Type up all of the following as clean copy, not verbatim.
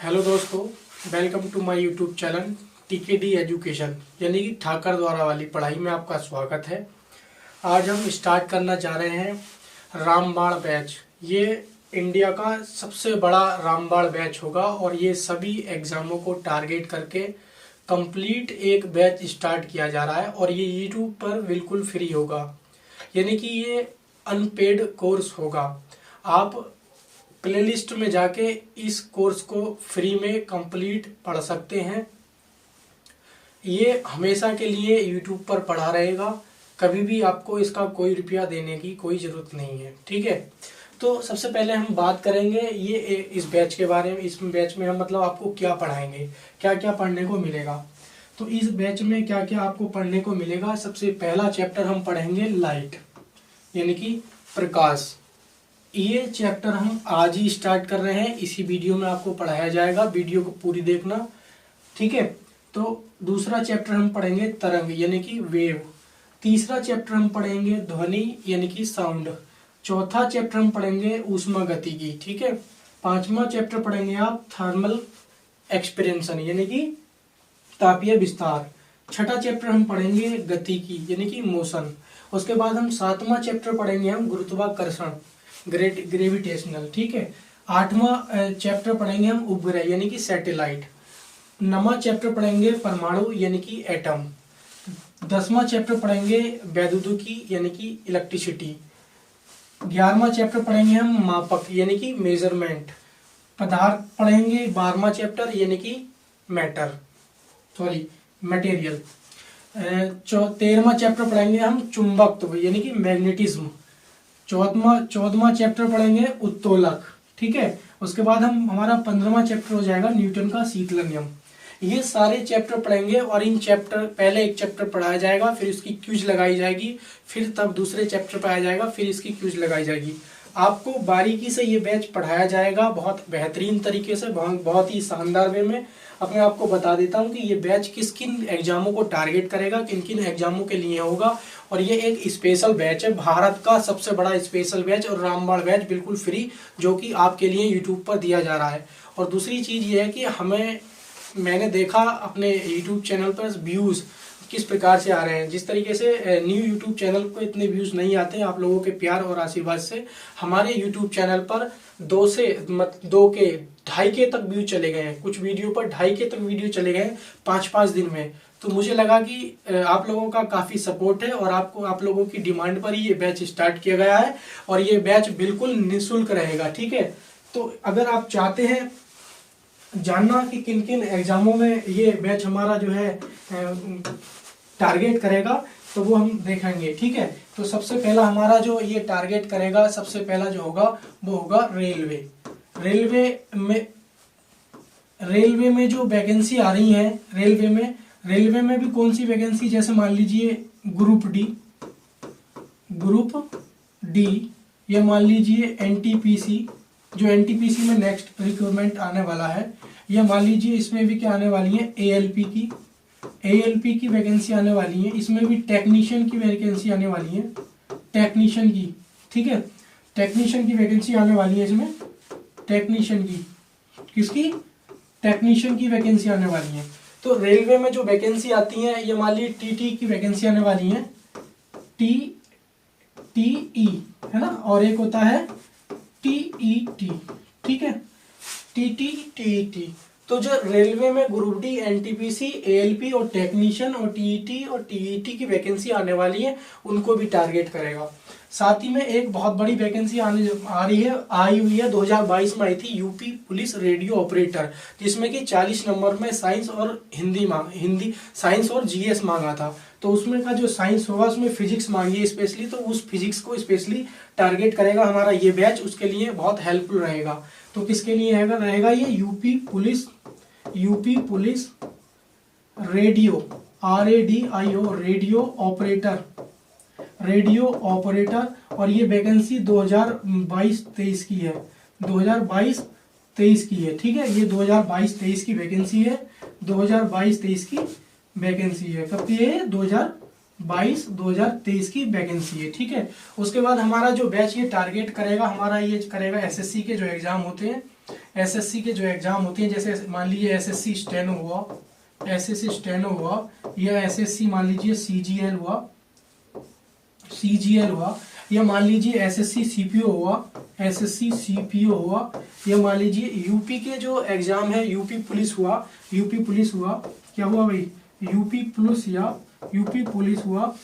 Hello दोस्तों, welcome to my YouTube channel TKD education यानी कि ठाकर द्वारा वाली पढ़ाई में आपका स्वागत है। आज हम स्टार्ट करना जा रहे हैं रामबाण बैच। ये इंडिया का सबसे बड़ा रामबाण बैच होगा और ये सभी एग्जामों को टारगेट करके कंप्लीट एक बैच स्टार्ट किया जा रहा है और ये यूट्यूब पर बिल्कुल फ्री होगा, यानी कि ये अनपेड कोर्स होगा। आप प्लेलिस्ट में जाके इस कोर्स को फ्री में कंप्लीट पढ़ सकते हैं। ये हमेशा के लिए यूट्यूब पर पढ़ा रहेगा, कभी भी आपको इसका कोई रुपया देने की कोई ज़रूरत नहीं है। ठीक है, तो सबसे पहले हम बात करेंगे ये इस बैच के बारे में। इस बैच में हम मतलब आपको क्या पढ़ाएंगे, क्या क्या पढ़ने को मिलेगा। तो इस बैच में क्या क्या आपको पढ़ने को मिलेगा। सबसे पहला चैप्टर हम पढ़ेंगे लाइट यानी कि प्रकाश। ये चैप्टर हम आज ही स्टार्ट कर रहे हैं, इसी वीडियो में आपको पढ़ाया जाएगा, वीडियो को पूरी देखना। ठीक है, तो दूसरा चैप्टर हम पढ़ेंगे तरंग यानी कि वेव। तीसरा चैप्टर हम पढ़ेंगे ध्वनि यानी कि साउंड। चौथा चैप्टर हम पढ़ेंगे ऊष्मागतिकी। ठीक है, पांचवा चैप्टर पढ़ेंगे आप थर्मल एक्सपेंशन यानी कि तापीय विस्तार। छठा चैप्टर हम पढ़ेंगे गतिकी यानी कि मोशन। उसके बाद हम सातवां चैप्टर पढ़ेंगे हम गुरुत्वाकर्षण ग्रेविटेशनल। ठीक है, आठवां चैप्टर पढ़ेंगे हम उपग्रह यानी कि सैटेलाइट। नौवां चैप्टर पढ़ेंगे परमाणु यानी कि एटम। 10वां चैप्टर पढ़ेंगे वैद्युतिकी यानी कि इलेक्ट्रिसिटी। 11वां चैप्टर पढ़ेंगे हम मापक यानी कि मेजरमेंट। पदार्थ पढ़ेंगे 12वां चैप्टर यानी कि मटेरियल। 13वां चैप्टर पढ़ेंगे हम चुंबकत्व यानी कि मैग्नेटिज्म। 14वां चैप्टर पढ़ेंगे उत्तोलक। ठीक है, उसके बाद हमारा 15वां चैप्टर हो जाएगा न्यूटन का शीतलन नियम। ये सारे चैप्टर पढ़ेंगे और इन चैप्टर पहले एक चैप्टर पढ़ाया जाएगा, फिर उसकी क्विज लगाई जाएगी, फिर तब दूसरे चैप्टर पढ़ाया जाएगा, फिर इसकी क्विज लगाई जाएगी। आपको बारीकी से ये बैच पढ़ाया जाएगा, बहुत बेहतरीन तरीके से, बहुत ही शानदार वे में। अब मैं आपको बता देता हूँ कि ये बैच किस किन एग्जामों को टारगेट करेगा, किन किन एग्जामों के लिए होगा। और ये एक स्पेशल बैच है, भारत का सबसे बड़ा स्पेशल बैच और रामबाण बैच बिल्कुल फ्री, जो कि आपके लिए यूट्यूब पर दिया जा रहा है। और दूसरी चीज़ ये है कि मैंने देखा अपने यूट्यूब चैनल पर व्यूज़ किस प्रकार से आ रहे हैं। जिस तरीके से न्यू यूट्यूब चैनल को इतने व्यूज़ नहीं आते हैं, आप लोगों के प्यार और आशीर्वाद से हमारे यूट्यूब चैनल पर 2 के 2.5 के तक व्यू चले गए हैं। कुछ वीडियो पर 2.5 के तक वीडियो चले गए हैं 5-5 दिन में। तो मुझे लगा कि आप लोगों का काफ़ी सपोर्ट है और आप लोगों की डिमांड पर ही ये बैच स्टार्ट किया गया है और ये बैच बिल्कुल निःशुल्क रहेगा। ठीक है, तो अगर आप चाहते हैं जानना कि किन किन एग्जामों में ये बैच हमारा जो है टारगेट करेगा, तो वो हम देखेंगे। ठीक है, तो सबसे पहला हमारा जो ये टारगेट करेगा, सबसे पहला जो होगा वो होगा रेलवे। रेलवे में जो वैकेंसी आ रही है, रेलवे में भी कौन सी वैकेंसी, जैसे मान लीजिए ग्रुप डी, या मान लीजिए एनटीपीसी, जो एनटीपीसी में नेक्स्ट रिक्रूटमेंट आने वाला है, या मान लीजिए इसमें भी क्या आने वाली है, एएलपी की वैकेंसी आने वाली है। इसमें भी टेक्नीशियन की वैकेंसी आने वाली है, टेक्नीशियन की। ठीक है, टेक्नीशियन की वैकेंसी आने वाली है इसमें, टेक्नीशियन की वैकेंसी आने वाली है। तो रेलवे में जो वैकेंसी आती है, ये मान लीजिए टीटी की वैकेंसी आने वाली है, टीई है ना, और एक होता है टीईटी। ठीक है, टीईटी। तो जो रेलवे में ग्रुप डी, एनटीपीसी, एएलपी और टेक्नीशियन और टीईटी और टीईटी की वैकेंसी आने वाली है, उनको भी टारगेट करेगा। साथ ही में एक बहुत बड़ी वैकेंसी आई हुई है 2022 में आई थी, यूपी पुलिस रेडियो ऑपरेटर, जिसमें कि 40 नंबर में साइंस और हिंदी साइंस और जीएस मांगा था। तो उसमें का जो साइंस होगा उसमें फिजिक्स मांगी है स्पेशली, तो उस फिजिक्स को स्पेशली टारगेट करेगा हमारा ये बैच, उसके लिए बहुत हेल्पफुल रहेगा। तो किसके लिए रहेगा ये, UP police radio RADIO radio operator. और ये वैकेंसी 2022-23 की है, 2022-23 की है। ठीक है, ये 2022-23 की वैकेंसी है, 2022-23 की वैकेंसी है। कब की है, 2022-2023 की वैकेंसी है। ठीक है, उसके बाद हमारा जो बैच ये टारगेट करेगा, हमारा ये करेगा एसएससी के जो एग्जाम होते हैं, एसएससी के जो एग्जाम होते हैं, जैसे मान लीजिए एसएससी स्टेनो हुआ, एसएससी स्टेनो हुआ, या एसएससी मान लीजिए सीजीएल हुआ, सीजीएल हुआ, या मान लीजिए एसएससी सीपीओ हुआ, एसएससी सीपीओ हुआ, या मान लीजिए यूपी के जो एग्जाम है, यूपी पुलिस हुआ, यूपी पुलिस हुआ, क्या हुआ भाई, यूपी पुलिस या यूपी पुलिस हुआ,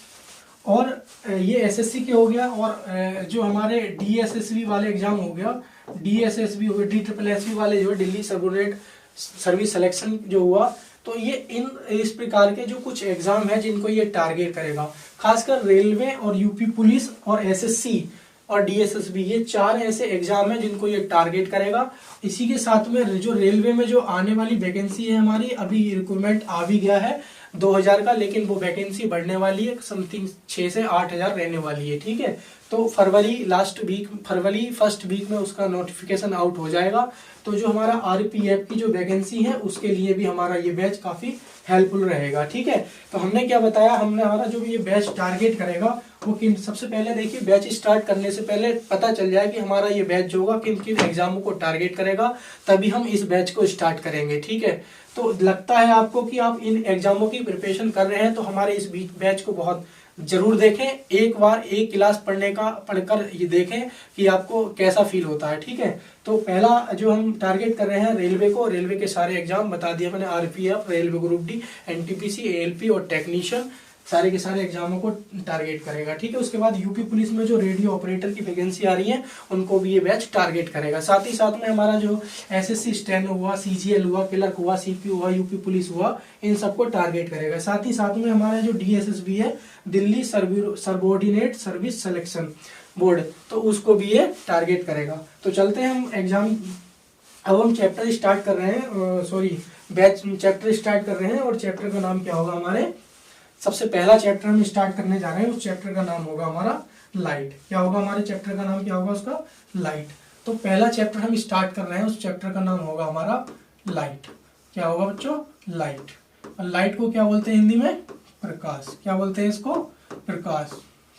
और ये एसएससी के हो गया। और जो हमारे डीएसएसबी वाले एग्जाम हो गया, डीएसएसबी हो गया, DSSB वाले जो है दिल्ली सबऑर्डिनेट सर्विस सिलेक्शन जो हुआ, तो ये इस प्रकार के जो कुछ एग्जाम है जिनको ये टारगेट करेगा, खासकर रेलवे और यूपी पुलिस और एसएससी और डीएसएसबी, ये 4 ऐसे एग्जाम है जिनको ये टारगेट करेगा। इसी के साथ में जो रेलवे में जो आने वाली वैकेंसी है हमारी, अभी रिक्रूटमेंट आ भी गया है 2000 का, लेकिन वो वैकेंसी बढ़ने वाली है, समथिंग 6 से 8000 रहने वाली है। ठीक है, तो फरवरी फर्स्ट वीक में उसका नोटिफिकेशन आउट हो जाएगा। तो जो हमारा आरपीएफ की जो वैकेंसी है उसके लिए भी हमारा ये बैच काफी हेल्पफुल रहेगा। ठीक है, तो हमने क्या बताया, हमने हमारा जो भी ये बैच टारगेट करेगा वो किन, सबसे पहले देखिए बैच स्टार्ट करने से पहले पता चल जाए कि हमारा ये बैच जो होगा किन किन एग्जामों को टारगेट करेगा, तभी हम इस बैच को स्टार्ट करेंगे। ठीक है, तो लगता है आपको कि आप इन एग्जामों की प्रिपरेशन कर रहे हैं, तो हमारे इस बैच को बहुत जरूर देखें, एक बार एक क्लास पढ़कर ये देखें कि आपको कैसा फील होता है। ठीक है, तो पहला जो हम टारगेट कर रहे हैं रेलवे को, रेलवे के सारे एग्जाम बता दिया मैंने, RPF, railway group D, NTPC, ALP और टेक्नीशियन, सारे के सारे एग्जामों को टारगेट करेगा। ठीक है, उसके बाद यूपी पुलिस में जो रेडियो ऑपरेटर की वैकेंसी आ रही है उनको भी ये बैच टारगेट करेगा। साथ ही साथ में हमारा जो एसएससी स्टेनो हुआ, सीजीएल हुआ, क्लर्क हुआ, सीपीओ हुआ, यूपी पुलिस हुआ, इन सबको टारगेट करेगा। साथ ही साथ में हमारा जो डीएसएसबी है, Delhi subordinate service selection board, तो उसको भी ये टारगेट करेगा। तो चलते हैं हम एग्जाम, अब हम चैप्टर स्टार्ट कर रहे हैं, बैच चैप्टर स्टार्ट कर रहे हैं, और चैप्टर का नाम क्या होगा, हमारे सबसे पहला चैप्टर हम स्टार्ट करने जा रहे हैं, उस चैप्टर का नाम होगा हमारा लाइट। क्या होगा हमारे चैप्टर का नाम, क्या होगा उसका, लाइट। तो पहला चैप्टर हम स्टार्ट कर रहे हैं, उस चैप्टर का नाम होगा हमारा लाइट। क्या होगा बच्चों, लाइट। और लाइट को क्या बोलते हैं हिंदी में, प्रकाश। क्या बोलते हैं इसको, प्रकाश।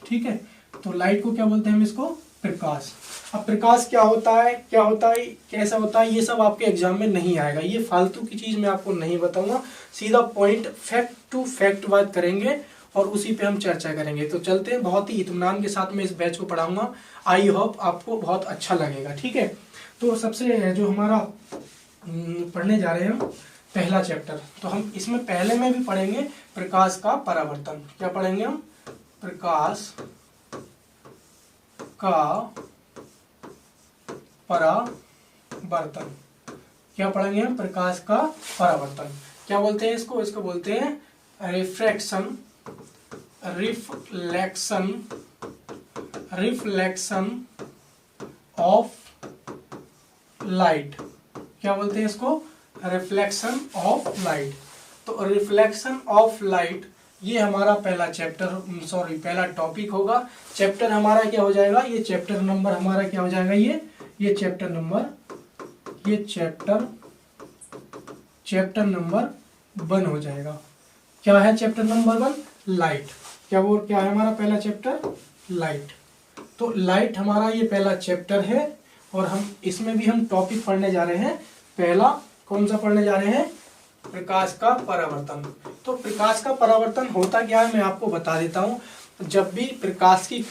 ठीक है, तो लाइट को क्या बोलते हैं हम इसको, प्रकाश। अब प्रकाश क्या होता है, कैसा होता है, ये सब आपके एग्जाम में नहीं आएगा, ये फालतू की चीज मैं आपको नहीं बताऊंगा, सीधा पॉइंट फैक्ट टू फैक्ट बात करेंगे और उसी पे हम चर्चा करेंगे। तो चलते हैं, बहुत ही इत्मीनान के साथ में इस बैच को पढ़ाऊंगा, आई होप आपको बहुत अच्छा लगेगा। ठीक है, तो सबसे जो हमारा पढ़ने जा रहे हैं हम पहला चैप्टर, तो हम इसमें पहले में भी पढ़ेंगे प्रकाश का परावर्तन। क्या पढ़ेंगे हम, प्रकाश का परावर्तन। क्या पढ़ेंगे हम, प्रकाश का परावर्तन। क्या बोलते हैं इसको, इसको बोलते हैं रिफ्रैक्शन, रिफ्लेक्शन ऑफ लाइट। क्या बोलते हैं इसको, रिफ्लेक्शन ऑफ लाइट। तो रिफ्लेक्शन ऑफ लाइट ये हमारा पहला पहला टॉपिक होगा। चैप्टर हमारा क्या हो जाएगा, ये चैप्टर नंबर हमारा क्या हो जाएगा, ये चैप्टर नंबर 1 हो जाएगा। क्या है चैप्टर नंबर 1, लाइट। क्या है हमारा पहला चैप्टर, लाइट। तो लाइट हमारा ये पहला चैप्टर है, और हम इसमें भी हम टॉपिक पढ़ने जा रहे हैं। पहला कौन सा पढ़ने जा रहे हैं, प्रकाश का परावर्तन। तो प्रकाश का परावर्तन होता क्या है, मैं आपको बता देता हूँ। जब भी प्रकाश की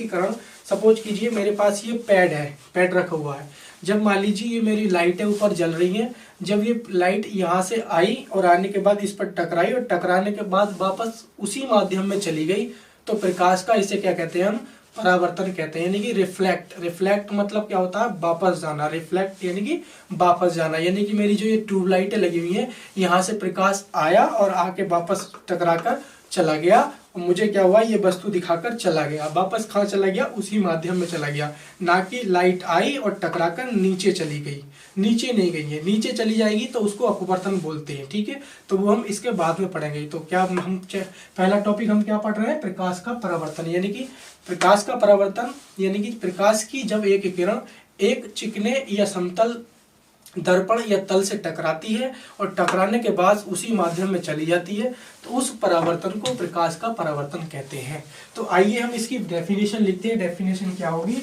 किरण सपोज कीजिए मेरे पास ये पैड रखा हुआ है, जब मान लीजिए ये मेरी लाइटें ऊपर जल रही हैं, जब ये लाइट यहाँ से आई और आने के बाद इस पर टकराई और टकराने के बाद वापस उसी माध्यम में चली गई, तो प्रकाश का इसे क्या कहते हैं हम, परावर्तन कहते हैं। यानी कि रिफ्लेक्ट मतलब क्या होता है, वापस जाना। रिफ्लेक्ट यानी कि वापस जाना, यानी कि मेरी जो ये ट्यूबलाइटें लगी हुई हैं, यहाँ से प्रकाश आया और आके वापस टकराकर चला गया, और मुझे क्या हुआ, ये वस्तु दिखाकर चला गया, वापस कहाँ चला गया, उसी माध्यम में चला गया, ना कि लाइट आई और टकराकर नीचे चली गई। नीचे नहीं गई है, नीचे चली जाएगी तो उसको अपवर्तन बोलते हैं। ठीक है, तो वो हम इसके बाद में पढ़ेंगे। तो क्या हम पहला टॉपिक हम क्या पढ़ रहे हैं, प्रकाश का परावर्तन। यानी कि प्रकाश का परावर्तन यानी कि प्रकाश की जब एक किरण एक चिकने या समतल दर्पण या तल से टकराती है और टकराने के बाद उसी माध्यम में चली जाती है, तो उस परावर्तन को प्रकाश का परावर्तन कहते हैं। तो आइए हम इसकी डेफिनेशन लिखते हैं। डेफिनेशन क्या होगी,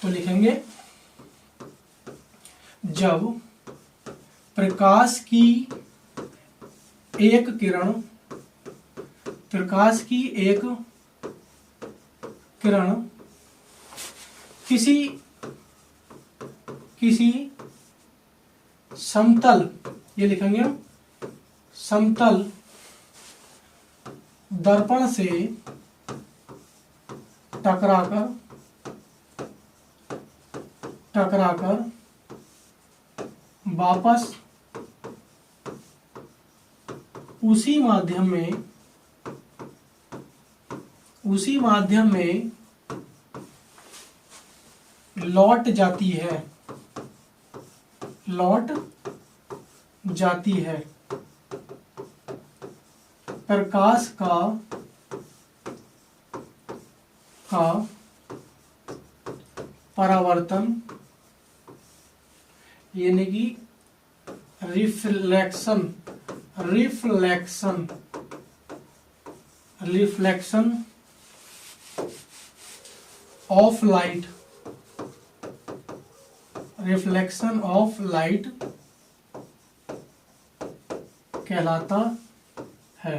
तो लिखेंगे जब प्रकाश की एक किरण किसी समतल, ये लिखेंगे हम, समतल दर्पण से टकराकर वापस उसी माध्यम में लौट जाती है प्रकाश का परावर्तन, यानी कि रिफ्लेक्शन ऑफ लाइट कहलाता है।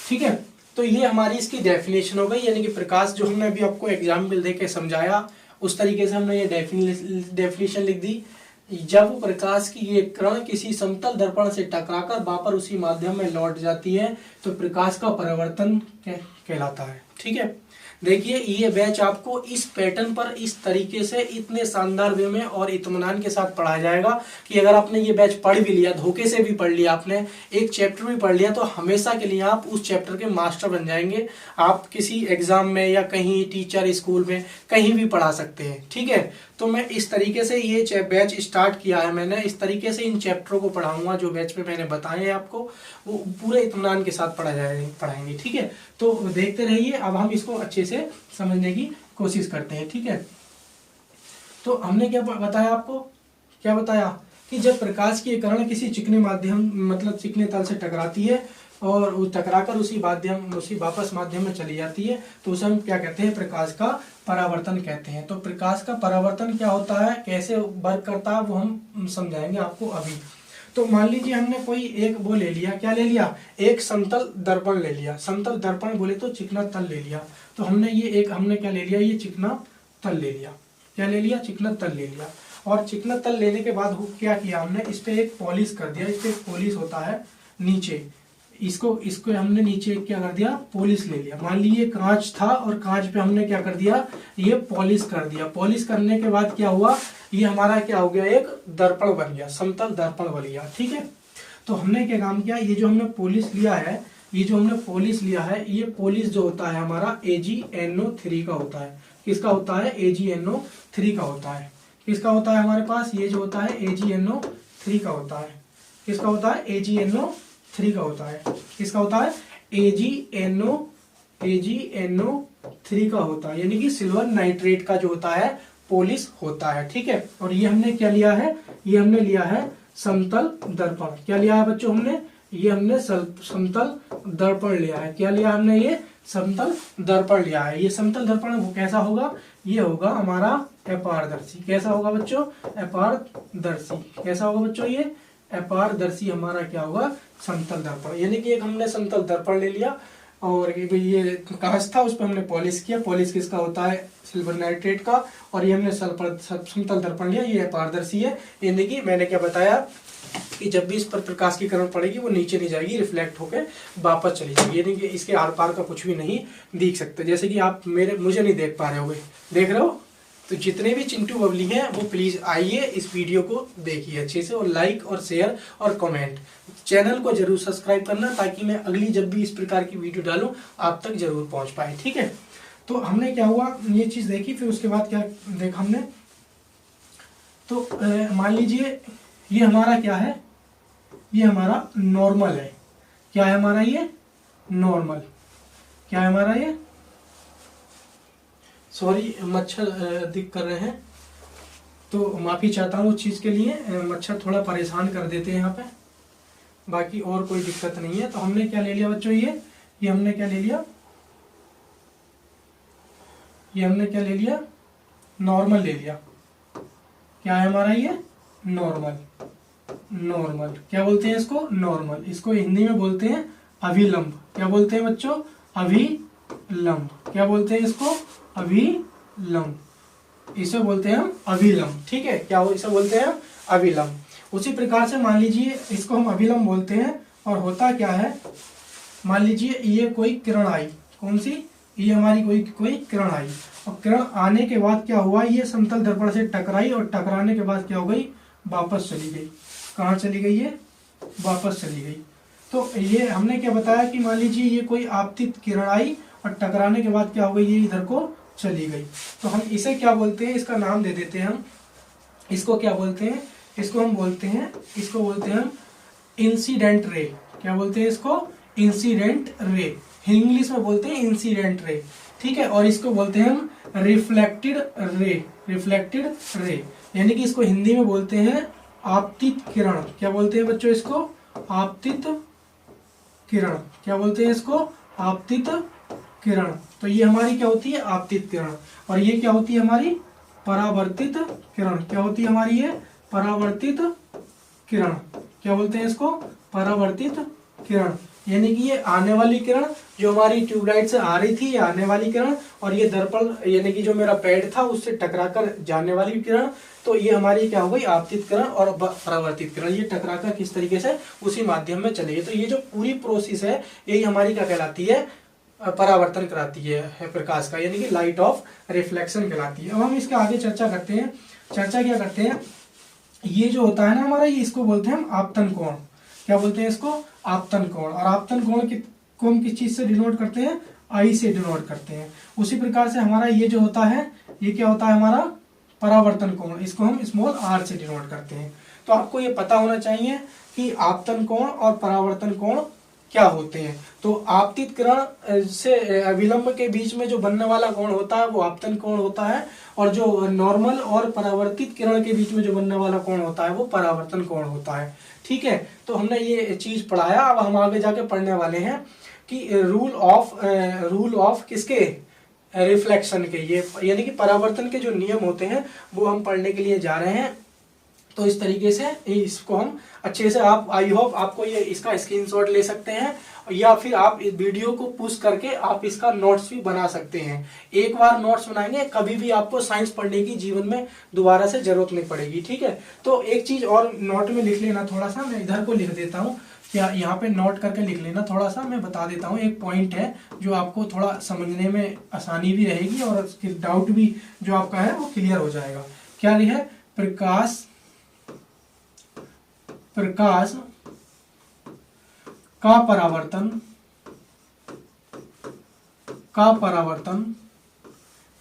ठीक है, तो ये हमारी इसकी डेफिनेशन हो गई, यानी कि प्रकाश जो हमने अभी आपको एग्जाम्पल देके समझाया उस तरीके से हमने ये डेफिनेशन लिख दी। जब प्रकाश की ये किरण किसी समतल दर्पण से टकराकर वापस उसी माध्यम में लौट जाती है तो प्रकाश का परावर्तन कहलाता है। ठीक है, देखिए ये बैच आपको इस पैटर्न पर इस तरीके से इतने शानदार वे में और इत्मीनान के साथ पढ़ाया जाएगा कि अगर आपने ये बैच पढ़ भी लिया, धोखे से भी पढ़ लिया, आपने एक चैप्टर भी पढ़ लिया, तो हमेशा के लिए आप उस चैप्टर के मास्टर बन जाएंगे। आप किसी एग्जाम में या कहीं टीचर स्कूल में कहीं भी पढ़ा सकते हैं। ठीक है, तो मैं इस तरीके से ये बैच स्टार्ट किया है मैंने, इस तरीके से इन चैप्टरों को पढ़ाऊंगा जो बैच पे मैंने बताए हैं आपको, वो पूरे इत्मीनान के साथ पढ़ाएंगे। ठीक है, तो देखते रहिए। अब हम इसको अच्छे से समझने की कोशिश करते हैं। ठीक है, तो हमने क्या बताया आपको, क्या बताया कि जब प्रकाश की किरण किसी चिकने माध्यम मतलब चिकने तल से टकराती है और टकराकर उसी वापस माध्यम में चली जाती है तो उसे हम क्या कहते हैं, प्रकाश का परावर्तन कहते हैं। तो प्रकाश का परावर्तन क्या होता है, कैसे वर्क करता है, वो हम समझाएंगे आपको अभी। तो मान लीजिए हमने कोई एक वो ले लिया, क्या ले लिया, एक समतल दर्पण ले लिया। समतल दर्पण बोले तो चिकना तल ले लिया। तो हमने क्या ले लिया, ये चिकना तल ले लिया। क्या ले लिया, चिकना तल ले लिया। और चिकना तल लेने के बाद क्या किया हमने, इस पे एक पॉलिश कर दिया। इस पे एक पॉलिश होता है नीचे, इसको हमने नीचे क्या कर दिया, पॉलिश ले लिया। मान लीजिए कांच था और कांच पे हमने क्या कर दिया, ये पॉलिश कर दिया। पॉलिश करने के बाद क्या हुआ, ये हमारा क्या हो गया, एक दर्पण बन गया, समतल दर्पण बन गया। ठीक है, तो हमने क्या काम किया, ये जो हमने पॉलिश लिया है, ये पॉलिश जो होता है हमारा AgNO3 का होता है। किसका होता है, AgNO3 का होता है। किसका होता है हमारे पास, ये जो होता है AgNO3 का होता है। किसका होता है, AgNO3 का होता है। किसका होता है, AgNO3 का होता है, यानी कि सिल्वर नाइट्रेट का जो होता है पॉलिश होता है। ठीक है, और ये हमने क्या लिया है, ये हमने लिया है समतल दर्पण। क्या लिया है बच्चों हमने, ये हमने समतल दर्पण लिया है। क्या लिया हमने, ये समतल दर्पण लिया है। ये समतल दर्पण वो कैसा होगा, ये होगा हमारा अपारदर्शी। कैसा होगा बच्चों, अपारदर्शी। कैसा होगा बच्चों, ये अपारदर्शी हमारा क्या होगा, समतल दर्पण। यानी कि एक हमने समतल दर्पण ले लिया और ये कांच था, उस पर हमने पॉलिश किया। पॉलिश किसका होता है, सिल्वर नाइट्रेट का। और ये हमने समतल दर्पण लिया, ये अपारदर्शी है। यानी कि मैंने क्या बताया कि जब भी इस पर प्रकाश की किरण पड़ेगी वो नीचे नहीं जाएगी, रिफ्लेक्ट होकर वापस चली जाएगी। यानी कि इसके आर पार का कुछ भी नहीं दिख सकते। जैसे कि आप मुझे नहीं देख पा रहे होगे, देख रहे हो, तो जितने भी चिंटू बबली हैं वो प्लीज आइए इस वीडियो को देखिए अच्छे से, और लाइक और शेयर और कमेंट, चैनल को जरूर सब्सक्राइब करना ताकि मैं अगली जब भी इस प्रकार की वीडियो डालूं आप तक जरूर पहुंच पाए। ठीक है, तो हमने क्या हुआ, ये चीज देखी, फिर उसके बाद क्या देखा हमने, तो मान लीजिए ये हमारा क्या है, ये हमारा नॉर्मल है। क्या है हमारा, ये नॉर्मल। क्या है हमारा, ये सॉरी मच्छर दिख कर रहे हैं तो माफी चाहता हूँ उस चीज के लिए, मच्छर थोड़ा परेशान कर देते हैं यहाँ पे, बाकी और कोई दिक्कत नहीं है। तो हमने क्या ले लिया बच्चों, ये हमने क्या ले लिया, ये हमने क्या ले लिया, नॉर्मल ले लिया। क्या है हमारा ये, नॉर्मल। नॉर्मल क्या बोलते हैं इसको, नॉर्मल। इसको हिंदी में बोलते हैं अभिलंब। क्या बोलते हैं बच्चों, अभिलंब। क्या बोलते हैं इसको, अभिलंब। इसे बोलते हैं हम अभिलंब, ठीक है। क्या इसे बोलते हैं हम, अभिलंब। उसी प्रकार से मान लीजिए इसको हम अभिलंब बोलते हैं, और होता क्या है, मान लीजिए ये कोई किरण आई, कौन सी, ये हमारी कोई किरण आई, और किरण आने के बाद क्या हुआ, ये समतल दर्पण से टकराई, और टकराने के बाद क्या हो गई, वापस चली गई। कहाँ चली गई ये, वापस चली गई। तो ये हमने क्या बताया कि मान लीजिए ये कोई आपतित किरण आई और टकराने के बाद क्या हो गई, ये इधर को चली गई। तो हम इसे क्या बोलते हैं, इसका नाम दे देते हैं हम, इसको क्या बोलते हैं, इसको बोलते हैं हम इंसिडेंट रे। क्या बोलते हैं इसको, इंसिडेंट रे। इंग्लिश में बोलते हैं इंसिडेंट रे, ठीक है। और इसको बोलते हैं हम रिफ्लेक्टेड रे, रिफ्लेक्टेड रे, यानी कि इसको हिंदी में बोलते हैं आपतित किरण। क्या बोलते हैं बच्चों इसको, आपतित किरण। क्या बोलते हैं इसको, आपतित किरण। तो ये हमारी क्या होती है, आपतित किरण। और ये क्या होती है हमारी, परावर्तित किरण। क्या होती है हमारी ये, परावर्तित किरण। क्या बोलते हैं इसको, परावर्तित किरण। यानी कि ये आने वाली किरण जो हमारी ट्यूबलाइट से आ रही थी, ये आने वाली किरण, और ये दर्पण यानी कि जो मेरा पैड था उससे टकराकर जाने वाली किरण। तो ये हमारी क्या हो गई, आपतित किरण और परावर्तित किरण। ये टकराकर किस तरीके से उसी माध्यम में चलेगी। तो ये जो पूरी प्रोसेस है यही हमारी क्या कहलाती है, परावर्तन कराती है प्रकाश का, यानी कि लाइट ऑफ रिफ्लेक्शन कहलाती है। अब हम इसके आगे चर्चा करते हैं। चर्चा क्या करते हैं, ये जो होता है ना हमारा, ये इसको बोलते हैं हम आपतन कोण। क्या बोलते हैं इसको, आपतन कोण। और आपतन कोण को हम किस चीज से डिनोट करते हैं, आई से डिनोट करते हैं। उसी प्रकार से हमारा ये जो होता है, ये क्या होता है हमारा, परावर्तन कोण। इसको हम स्मॉल आर से डिनोट करते हैं। तो आपको ये पता होना चाहिए कि आपतन कोण और परावर्तन कोण क्या होते हैं। तो आपतित किरण से अभिलंब के बीच में जो बनने वाला कोण होता है वो आपतन कोण होता है, और जो नॉर्मल और परावर्तित किरण के बीच में जो बनने वाला कोण होता है वो परावर्तन कोण होता है, ठीक है। तो हमने ये चीज पढ़ाया। अब हम आगे जाके पढ़ने वाले हैं कि रूल ऑफ किसके, रिफ्लेक्शन के, ये यानी कि परावर्तन के जो नियम होते हैं वो हम पढ़ने के लिए जा रहे हैं। तो इस तरीके से इसको हम अच्छे से, आप आई होप आपको ये इसका स्क्रीनशॉट ले सकते हैं, या फिर आप इस वीडियो को पुश करके आप इसका नोट्स भी बना सकते हैं। एक बार नोट्स बनाएंगे, कभी भी आपको साइंस पढ़ने की जीवन में दोबारा से जरूरत नहीं पड़ेगी, ठीक है। तो एक चीज और नोट में लिख लेना थोड़ा सा, मैं इधर को लिख देता हूँ, क्या यहाँ पे नोट करके लिख लेना थोड़ा सा। मैं बता देता हूँ, एक पॉइंट है जो आपको थोड़ा समझने में आसानी भी रहेगी, और डाउट भी जो आपका है वो क्लियर हो जाएगा। क्या है, प्रकाश का परावर्तन